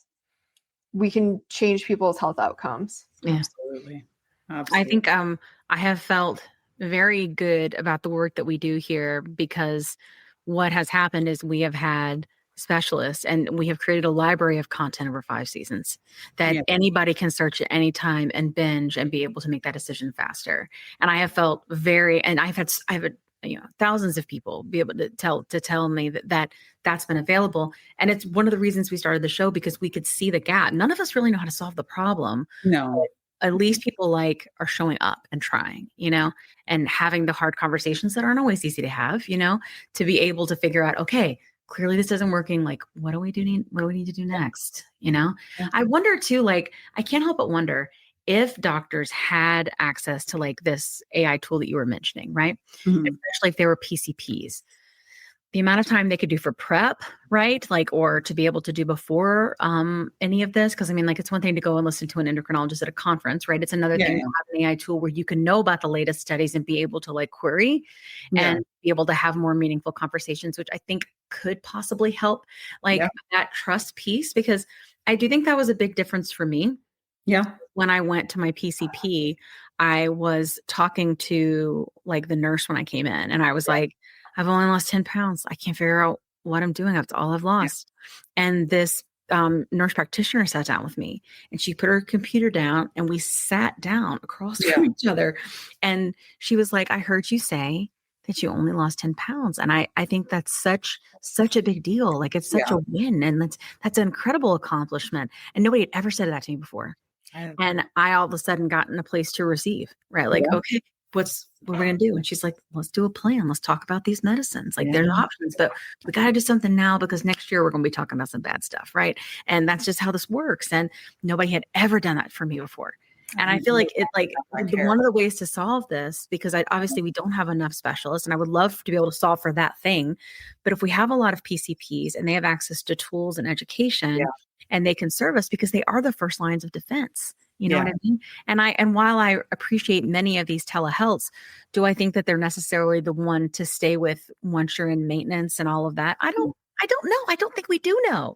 we can change people's health outcomes. Absolutely. I think I have felt very good about the work that we do here because what has happened is we have had specialists, and we have created a library of content over 5 seasons that anybody can search at any time and binge and be able to make that decision faster. And I have felt and I've had thousands of people be able to tell me that's been available. And it's one of the reasons we started the show, because we could see the gap. None of us really know how to solve the problem. No. At least people are showing up and trying, and having the hard conversations that aren't always easy to have, to be able to figure out, okay, clearly this isn't working. Like, what do we need to do next? I wonder too, I can't help but wonder if doctors had access to this AI tool that you were mentioning, right? Mm-hmm. Especially if they were PCPs. The amount of time they could do for prep, right? Or to be able to do before any of this. Because it's one thing to go and listen to an endocrinologist at a conference, right? It's another thing to have an AI tool where you can know about the latest studies and be able to query and be able to have more meaningful conversations, which I think could possibly help that trust piece. Because I do think that was a big difference for me. Yeah. When I went to my PCP, I was talking to the nurse when I came in, and I was like, I've only lost 10 pounds. I can't figure out what I'm doing. That's all I've lost. Yeah. And this nurse practitioner sat down with me, and she put her computer down, and we sat down across from each other. And she was like, I heard you say that you only lost 10 pounds. And I think that's such a big deal. It's such a win. And that's an incredible accomplishment. And nobody had ever said that to me before. And I all of a sudden got in a place to receive, right? Okay, what we're going to do? And she's like, let's do a plan. Let's talk about these medicines. There's options, but we got to do something now, because next year we're going to be talking about some bad stuff. Right. And that's just how this works. And nobody had ever done that for me before. And I feel like one of the ways to solve this, because obviously we don't have enough specialists, and I would love to be able to solve for that thing. But if we have a lot of PCPs and they have access to tools and education, and they can serve us, because they are the first lines of defense. You know what I mean? And while I appreciate many of these telehealths, do I think that they're necessarily the one to stay with once you're in maintenance and all of that? I don't know. I don't think we do know.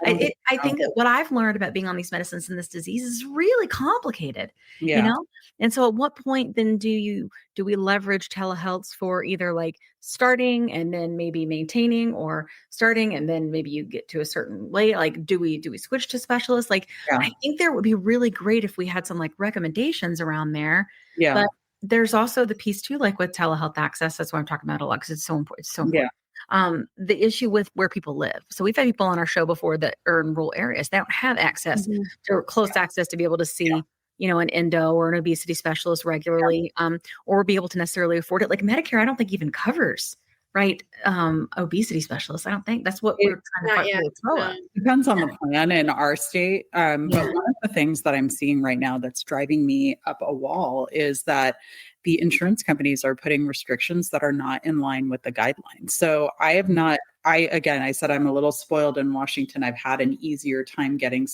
I think that what I've learned about being on these medicines and this disease is really complicated. And so at what point then do we leverage telehealths for either starting and then maybe maintaining, or starting and then maybe you get to a certain late, do we switch to specialists? I think there would be really great if we had some recommendations around there. Yeah. But there's also the piece too, with telehealth access. That's what I'm talking about a lot, because it's so important. It's so important. The issue with where people live. So we've had people on our show before that are in rural areas. They don't have access to close access to be able to see, an endo or an obesity specialist regularly, or be able to necessarily afford it. Medicare, I don't think even covers, right? Obesity specialists. I don't think that's what we're trying to throw at. Depends on the plan in our state. But one of the things that I'm seeing right now that's driving me up a wall is that the insurance companies are putting restrictions that are not in line with the guidelines. So I said I'm a little spoiled in Washington. I've had an easier time getting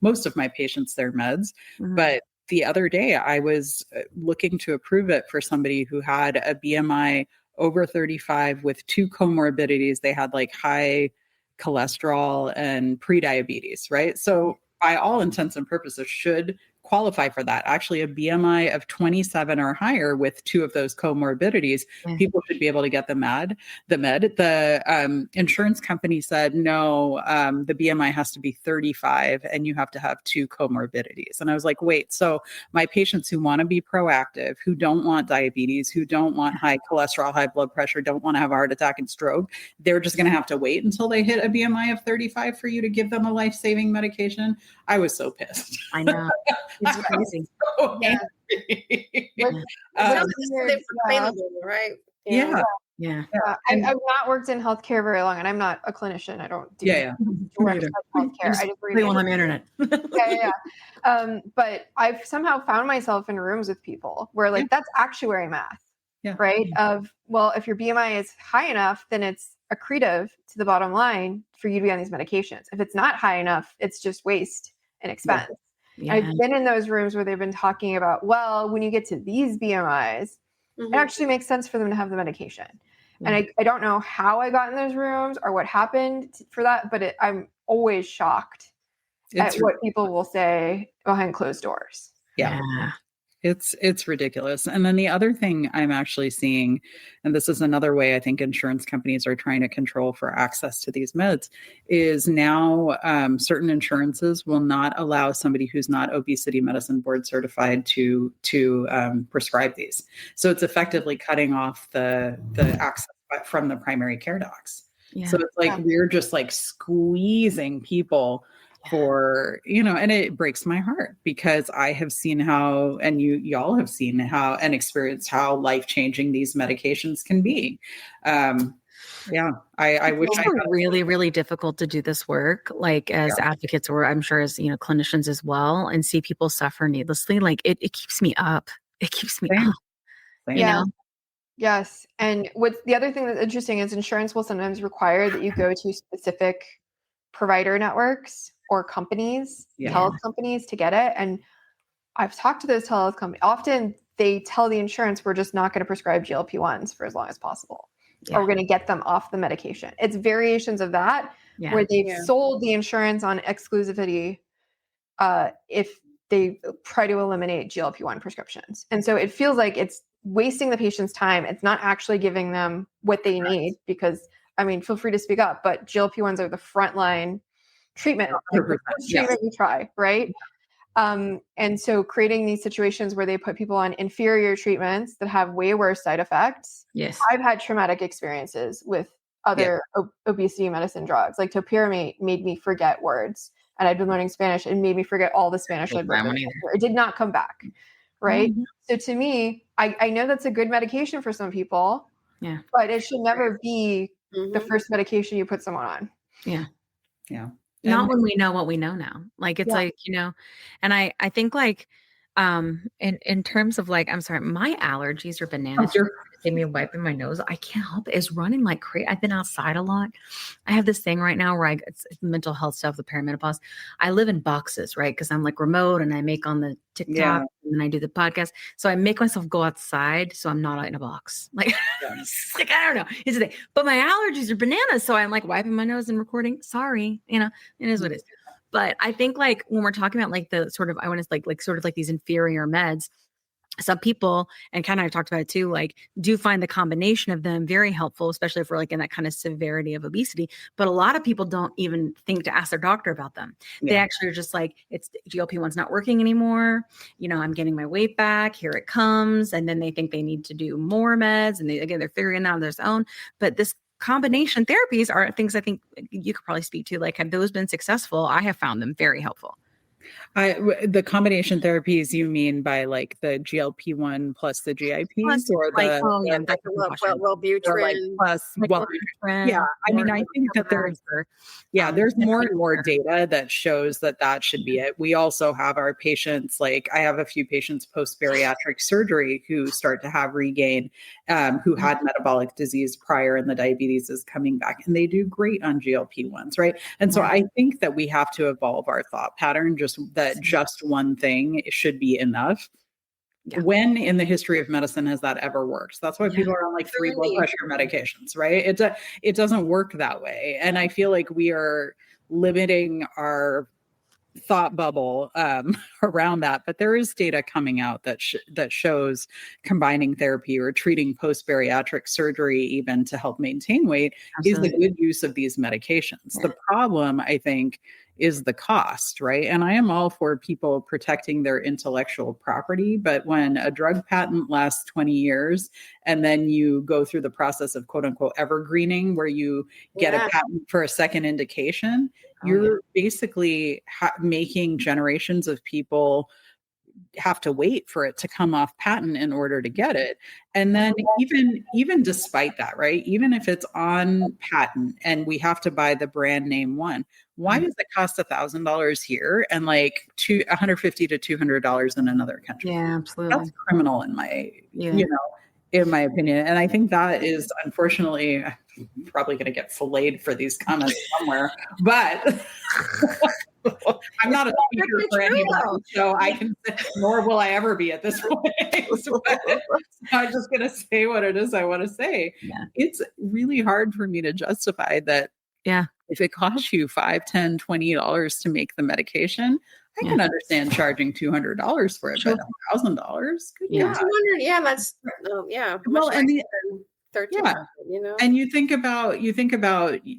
most of my patients their meds. Mm-hmm. But the other day I was looking to approve it for somebody who had a BMI over 35 with 2 comorbidities. They had high cholesterol and prediabetes, right? So by all intents and purposes should qualify for that. Actually, a BMI of 27 or higher with 2 of those comorbidities, people should be able to get the med. The insurance company said, no, the BMI has to be 35 and you have to have 2 comorbidities. And I was like, wait, so my patients who want to be proactive, who don't want diabetes, who don't want high cholesterol, high blood pressure, don't want to have a heart attack and stroke, they're just going to have to wait until they hit a BMI of 35 for you to give them a life-saving medication? I was so pissed. I know. It's crazy. Right? Yeah. I've not worked in healthcare very long, and I'm not a clinician. I don't do direct healthcare. I just read on the internet. But I've somehow found myself in rooms with people where that's actuary math, right? Of, well, if your BMI is high enough, then it's accretive to the bottom line for you to be on these medications. If it's not high enough, it's just waste and expense. Yeah. I've been in those rooms where they've been talking about, well, when you get to these BMIs, it actually makes sense for them to have the medication. And I don't know how I got in those rooms or what happened for that, but I'm always shocked at what people will say behind closed doors. Yeah. It's ridiculous. And then the other thing I'm actually seeing, and this is another way I think insurance companies are trying to control for access to these meds, is now certain insurances will not allow somebody who's not obesity medicine board certified to prescribe these. So it's effectively cutting off the access from the primary care docs. Yeah. So it's like we're just like squeezing people for, and it breaks my heart because I have seen how, and y'all have seen how and experienced how life-changing these medications can be. I wish I had really, really difficult to do this work, like as advocates, or I'm sure as, clinicians as well, and see people suffer needlessly. Like it keeps me up. It keeps me up. Yeah. Yes. And what's the other thing that's interesting is insurance will sometimes require that you go to specific provider networks or companies, telehealth companies to get it. And I've talked to those telehealth companies. Often they tell the insurance, we're just not going to prescribe GLP-1s for as long as possible. Or we're going to get them off the medication. It's variations of that where they've sold the insurance on exclusivity if they try to eliminate GLP-1 prescriptions. And so it feels like it's wasting the patient's time. It's not actually giving them what they need because, feel free to speak up, but GLP-1s are the frontline treatment, like the first treatment you try, right? And so creating these situations where they put people on inferior treatments that have way worse side effects. Yes. I've had traumatic experiences with other obesity medicine drugs. Like topiramate made me forget words. And I'd been learning Spanish and made me forget all the Spanish I'd learned. It did not come back. Right. Mm-hmm. So to me, I know that's a good medication for some people. Yeah. But it should never be the first medication you put someone on. Yeah. Yeah. Not when we know what we know now. Like, it's like, and I think like, in terms of like, I'm sorry, my allergies are bananas. See me wiping my nose. I can't help it. It's running like crazy. I've been outside a lot. I have this thing right now where it's mental health stuff, the perimenopause. I live in boxes, right? Because I'm like remote and I make on the TikTok and then I do the podcast. So I make myself go outside so I'm not in a box. Like, like I don't know. It's a thing. But my allergies are bananas. So I'm like wiping my nose and recording. Sorry. It is what it is. But I think like when we're talking about like the sort of, I want to like sort of like these inferior meds, some people, and kind of I talked about it too, like do find the combination of them very helpful, especially if we're like in that kind of severity of obesity. But a lot of people don't even think to ask their doctor about them. They actually are just like, it's GLP-1's not working anymore. I'm getting my weight back. Here it comes. And then they think they need to do more meds. And they're figuring out their own. But this combination therapies are things I think you could probably speak to. Like, have those been successful? I have found them very helpful. The combination therapies you mean by like the GLP-1 plus the GIPs or like, Wellbutrin plus I think that there's more and more data that shows that should be it. We also have our patients, like I have a few patients post-bariatric surgery who start to have regain, who had metabolic disease prior and the diabetes is coming back and they do great on GLP-1s, right? And so I think that we have to evolve our thought pattern, just one thing should be enough. Yeah. When in the history of medicine has that ever worked? That's why people are on like 3 blood pressure medications, right? It doesn't work that way. And I feel like we are limiting our thought bubble around that. But there is data coming out that shows combining therapy or treating post-bariatric surgery even to help maintain weight is the good use of these medications. Yeah. The problem, I think, is the cost, right? And I am all for people protecting their intellectual property, but when a drug patent lasts 20 years and then you go through the process of quote unquote evergreening where you get a patent for a second indication, you're basically making generations of people have to wait for it to come off patent in order to get it. And then even despite that, right? Even if it's on patent and we have to buy the brand name one, why does it cost $1,000 here and like $150 to $200 in another country? Yeah, absolutely. That's criminal in my, in my opinion. And I think that is unfortunately, I'm probably going to get filleted for these comments somewhere, but I'm not a speaker for anyone, so I can, nor will I ever be at this point. So I'm just going to say what it is I want to say. Yeah. It's really hard for me to justify that. Yeah. If it costs you $5, $10, $20 to make the medication, I can understand charging $200 for it, but $1,000? Yeah. 200. Yeah. That's, well, and the, 1300, you know, and you think about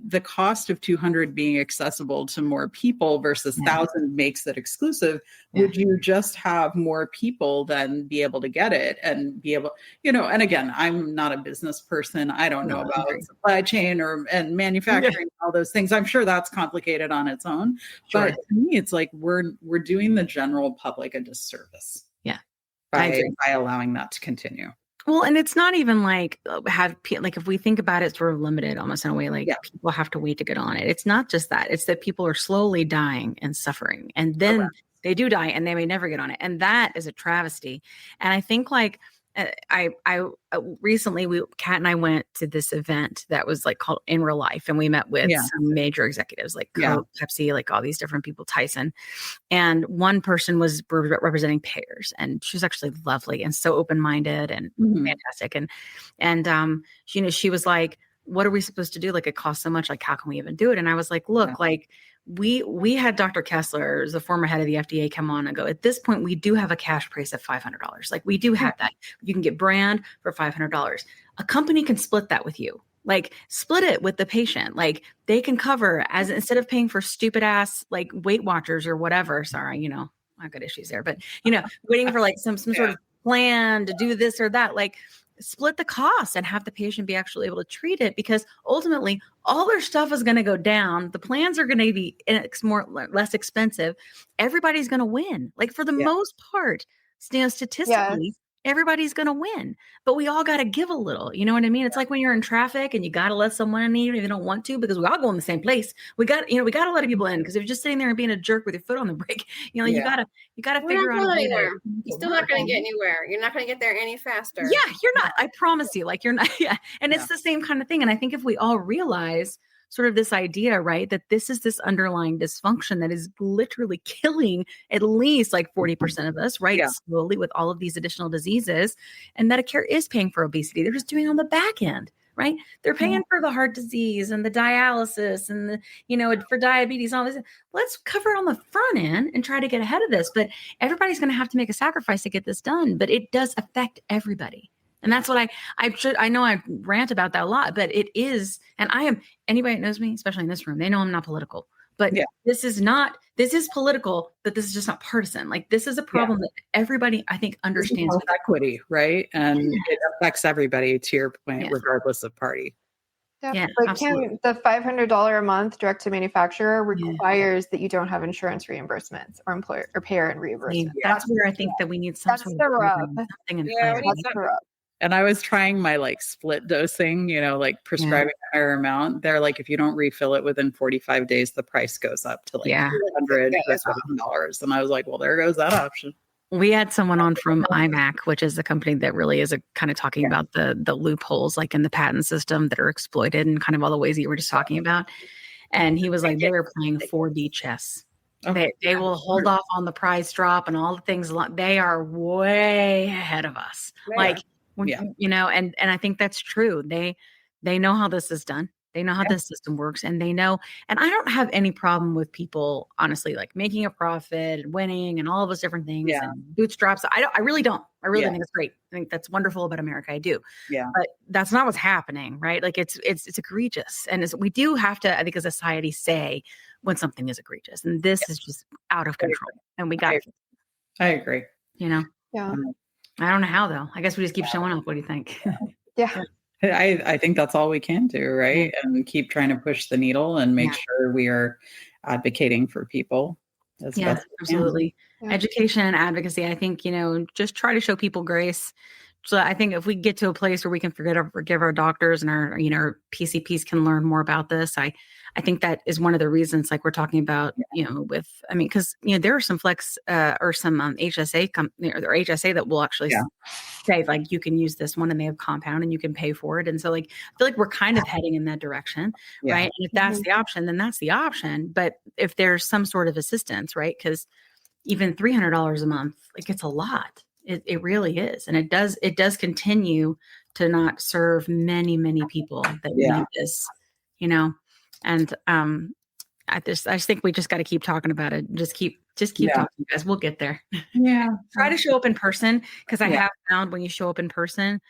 the cost of 200 being accessible to more people versus 1,000 makes it exclusive. Would you just have more people then be able to get it and be able, and again, I'm not a business person. I don't know about supply chain and manufacturing, all those things. I'm sure that's complicated on its own, but to me, it's like we're doing the general public a disservice. Yeah. By allowing that to continue. Well, and it's not even like if we think about it sort of limited almost in a way, like people have to wait to get on it. It's not just that. It's that people are slowly dying and suffering. And then they do die and they may never get on it. And that is a travesty. And I think I recently Kat and I went to this event that was like called In Real Life, and we met with some major executives like Coke, Pepsi, like all these different people, Tyson, and one person was representing payers, and she was actually lovely and so open-minded and fantastic, and she was like, what are we supposed to do? Like, it costs so much, like how can we even do it? And I was like, look, like we had Dr. Kessler, the former head of the FDA, come on and go, at this point, we do have a cash price of $500. Like we do have that. You can get brand for $500. A company can split that with you. Like split it with the patient. Like they can cover as instead of paying for stupid ass, like Weight Watchers or whatever. Sorry, I've got issues there, but waiting for like some sort of plan to do this or that, like split the cost and have the patient be actually able to treat it, because ultimately all their stuff is going to go down. The plans are going to be less expensive. Everybody's going to win. Like for the most part, statistically, everybody's going to win, but we all got to give a little, you know what I mean? It's like when you're in traffic and you got to let someone in even if they don't want to, because we all go in the same place. We got to let people in, because if you're just sitting there and being a jerk with your foot on the brake, you got to figure out. You're still not going to get anywhere. You're not going to get there any faster. Yeah, you're not. I promise you, like you're not. Yeah. And it's the same kind of thing. And I think if we all realize sort of this idea, right, that this is this underlying dysfunction that is literally killing at least like 40% of us, right, slowly with all of these additional diseases. And Medicare is paying for obesity. They're just doing it on the back end, right? They're paying for the heart disease and the dialysis and the, for diabetes, all this. Let's cover it on the front end and try to get ahead of this. But everybody's going to have to make a sacrifice to get this done. But it does affect everybody. And that's what I know I rant about that a lot, but it is, and anybody that knows me, especially in this room, they know I'm not political, but this is political, but this is just not partisan. Like this is a problem that everybody, I think, understands. Equity, right? And it affects everybody, to your point, regardless of party. Yeah, but Kim, the $500 a month direct to manufacturer requires that you don't have insurance reimbursements or employer or payer reimbursement. That's where I think that we need some sort of something in place. That's the rub. And I was trying my like split dosing, like prescribing a higher amount. They're like, if you don't refill it within 45 days, the price goes up to like $100. And I was like, well, there goes that option. We had someone on from IMAC, which is a company that really is kind of talking about the loopholes like in the patent system that are exploited and kind of all the ways that you were just talking about. And he was like, they were playing 4D chess. They will hold off on the price drop and all the things. They are way ahead of us. And I think that's true. They know how this is done. They know how this system works, and they know, and I don't have any problem with people, honestly, like making a profit and winning and all of those different things and bootstraps. I really don't. I really think it's great. I think that's wonderful about America. I do. Yeah. But that's not what's happening, right? Like it's egregious. And we do have to, I think as a society, say when something is egregious, and this is just out of control, and we got I agree. Yeah. I don't know how though. I guess we just keep showing up. What do you think? Yeah. I think that's all we can do, right? And keep trying to push the needle and make sure we are advocating for people. Absolutely. Yeah. Education and advocacy. I think, just try to show people grace. So I think if we get to a place where we can forgive our doctors and our PCPs can learn more about this, I think that is one of the reasons, like we're talking about, because there are some flex or some HSA or HSA that will actually say like you can use this one and they have compound and you can pay for it. And so like I feel like we're kind of heading in that direction, right? And if that's the option, then that's the option. But if there's some sort of assistance, right? Because even $300 a month, like it's a lot. It really is, and it does continue to not serve many people that need this, And I just think we just got to keep talking about it. Just keep talking, guys. We'll get there. Yeah. Try to show up in person, because I have found when you show up in person,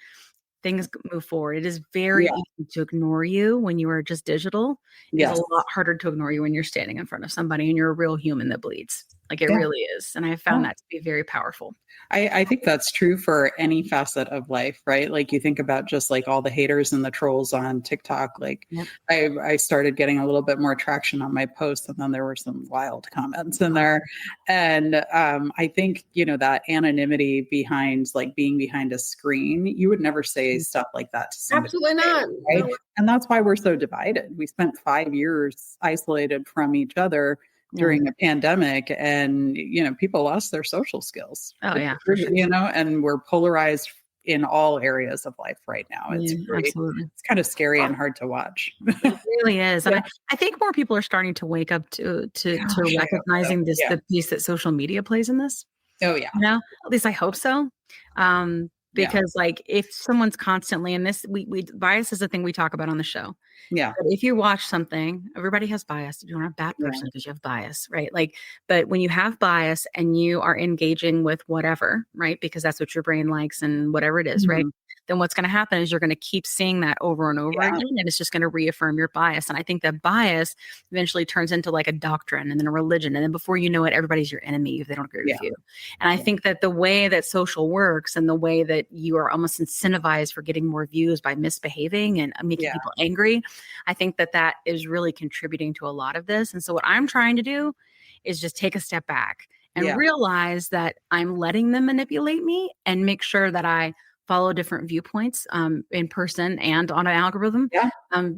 things move forward. It is very easy to ignore you when you are just digital. It's a lot harder to ignore you when you're standing in front of somebody and you're a real human that bleeds. Like, it really is. And I found that to be very powerful. I think that's true for any facet of life, right? Like, you think about just like all the haters and the trolls on TikTok. Like, I started getting a little bit more traction on my posts, and then there were some wild comments in there. And I think, that anonymity behind, like, being behind a screen, you would never say stuff like that to somebody. Absolutely not. Right? No. And that's why we're so divided. We spent 5 years isolated from each other during a pandemic, and people lost their social skills. Oh yeah, for sure. And we're polarized in all areas of life right now. It's absolutely. It's kind of scary and hard to watch. It really is. And I think more people are starting to wake up to recognizing the piece that social media plays in this. Oh yeah. At least I hope so. Because like, if someone's constantly in this, we bias is a thing we talk about on the show. Yeah. But if you watch something, everybody has bias. You don't have a bad person because you have bias, right? Like, but when you have bias and you are engaging with whatever, right? Because that's what your brain likes and whatever it is, right? Then what's going to happen is you're going to keep seeing that over and over again, and it's just going to reaffirm your bias. And I think that bias eventually turns into like a doctrine and then a religion. And then before you know it, everybody's your enemy if they don't agree with you. And I think that the way that social works and the way that you are almost incentivized for getting more views by misbehaving and making people angry, I think that that is really contributing to a lot of this. And so what I'm trying to do is just take a step back and realize that I'm letting them manipulate me, and make sure that I follow different viewpoints in person and on an algorithm,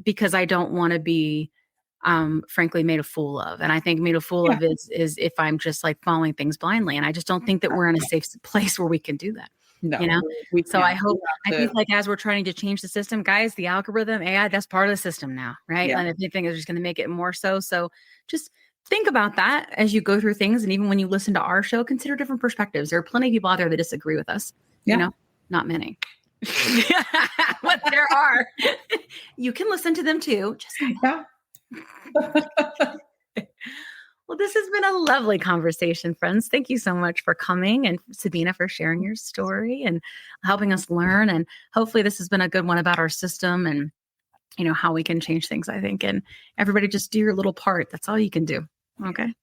because I don't want to be frankly made a fool of. And I think made a fool of is if I'm just like following things blindly. And I just don't think that we're in a safe place where we can do that. No, so I think like, as we're trying to change the system, guys, the algorithm, AI, that's part of the system now, right? And if anything is just going to make it more so. So just think about that as you go through things. And even when you listen to our show, consider different perspectives. There are plenty of people out there that disagree with us, not many, but there are. You can listen to them too. Well, this has been a lovely conversation, friends. Thank you so much for coming, and Sabina for sharing your story and helping us learn. And hopefully this has been a good one about our system and, how we can change things, I think. And everybody just do your little part. That's all you can do. Okay.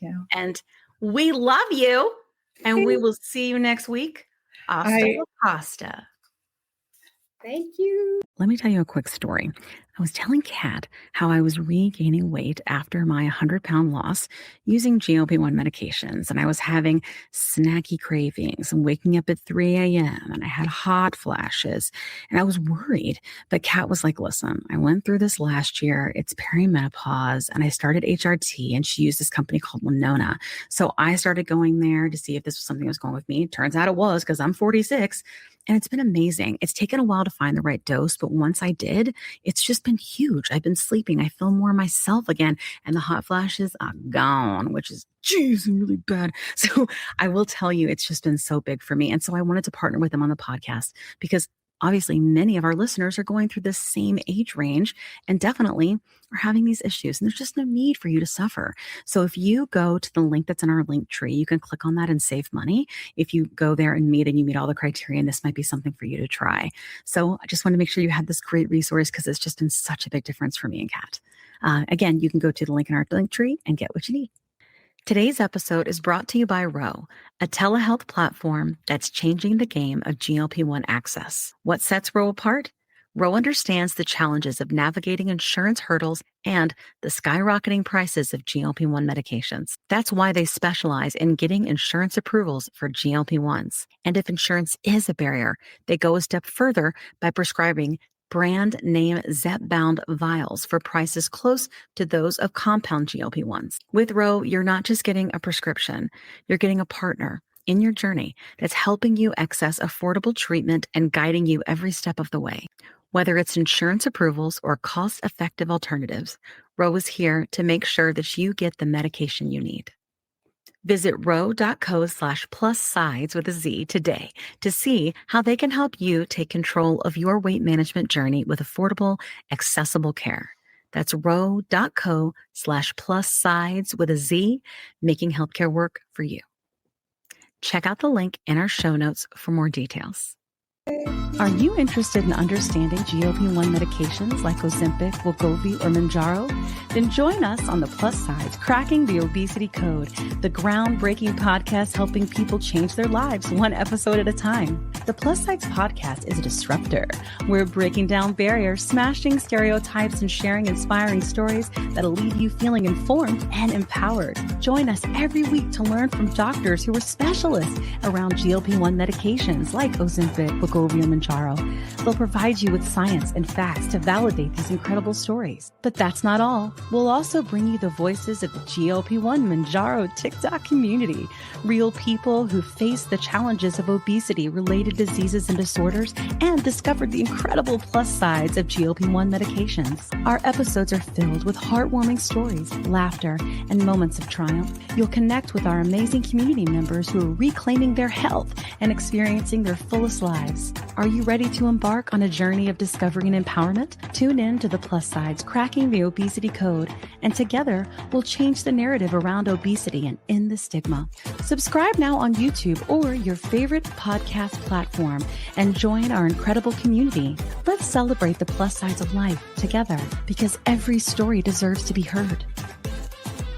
Yeah. And we love you, and we will see you next week. Hasta la pasta. Thank you. Let me tell you a quick story. I was telling Kat how I was regaining weight after my 100-pound loss using GLP-1 medications, and I was having snacky cravings and waking up at 3 a.m. and I had hot flashes, and I was worried. But Kat was like, listen, I went through this last year. It's perimenopause, and I started HRT, and she used this company called Winona. So I started going there to see if this was something that was going with me. Turns out it was, because I'm 46. And it's been amazing. It's taken a while to find the right dose, but once I did, it's just been huge. I've been sleeping. I feel more myself again. And the hot flashes are gone, which is, really bad. So I will tell you, it's just been so big for me. And so I wanted to partner with them on the podcast, because obviously many of our listeners are going through this same age range and definitely are having these issues. And there's just no need for you to suffer. So if you go to the link that's in our link tree, you can click on that and save money. If you go there and you meet all the criteria, this might be something for you to try. So I just want to make sure you had this great resource, because it's just been such a big difference for me and Kat. Again, you can go to the link in our link tree and get what you need. Today's episode is brought to you by Ro, a telehealth platform that's changing the game of GLP-1 access. What sets Ro apart? Ro understands the challenges of navigating insurance hurdles and the skyrocketing prices of GLP-1 medications. That's why they specialize in getting insurance approvals for GLP-1s. And if insurance is a barrier, they go a step further by prescribing brand name Zepbound vials for prices close to those of compound GLP-1s. With Ro, you're not just getting a prescription, you're getting a partner in your journey that's helping you access affordable treatment and guiding you every step of the way. Whether it's insurance approvals or cost-effective alternatives, Ro is here to make sure that you get the medication you need. Visit ro.co/plussides with a Z today to see how they can help you take control of your weight management journey with affordable, accessible care. That's ro.co/plus-sides with a Z, making healthcare work for you. Check out the link in our show notes for more details. Are you interested in understanding GLP-1 medications like Ozempic, Wegovy, or Mounjaro? Then join us on the Plus Sides, Cracking the Obesity Code, the groundbreaking podcast helping people change their lives one episode at a time. The Plus Sides podcast is a disruptor. We're breaking down barriers, smashing stereotypes, and sharing inspiring stories that'll leave you feeling informed and empowered. Join us every week to learn from doctors who are specialists around GLP-1 medications like Ozempic, Wegovy, and Mounjaro. They'll provide you with science and facts to validate these incredible stories. But that's not all. We'll also bring you the voices of the GLP-1 Mounjaro TikTok community, real people who face the challenges of obesity-related diseases and disorders and discovered the incredible plus sides of GLP-1 medications. Our episodes are filled with heartwarming stories, laughter, and moments of triumph. You'll connect with our amazing community members who are reclaiming their health and experiencing their fullest lives. Are you ready to embark on a journey of discovery and empowerment? Tune in to the Plus Sides, Cracking the Obesity Code, and together we'll change the narrative around obesity and end the stigma. Subscribe now on YouTube or your favorite podcast platform and join our incredible community. Let's celebrate the plus sides of life together, because every story deserves to be heard.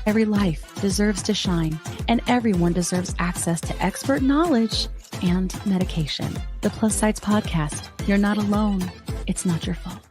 Every life deserves to shine, and everyone deserves access to expert knowledge and medication. The Plus Sides Podcast. You're not alone. It's not your fault.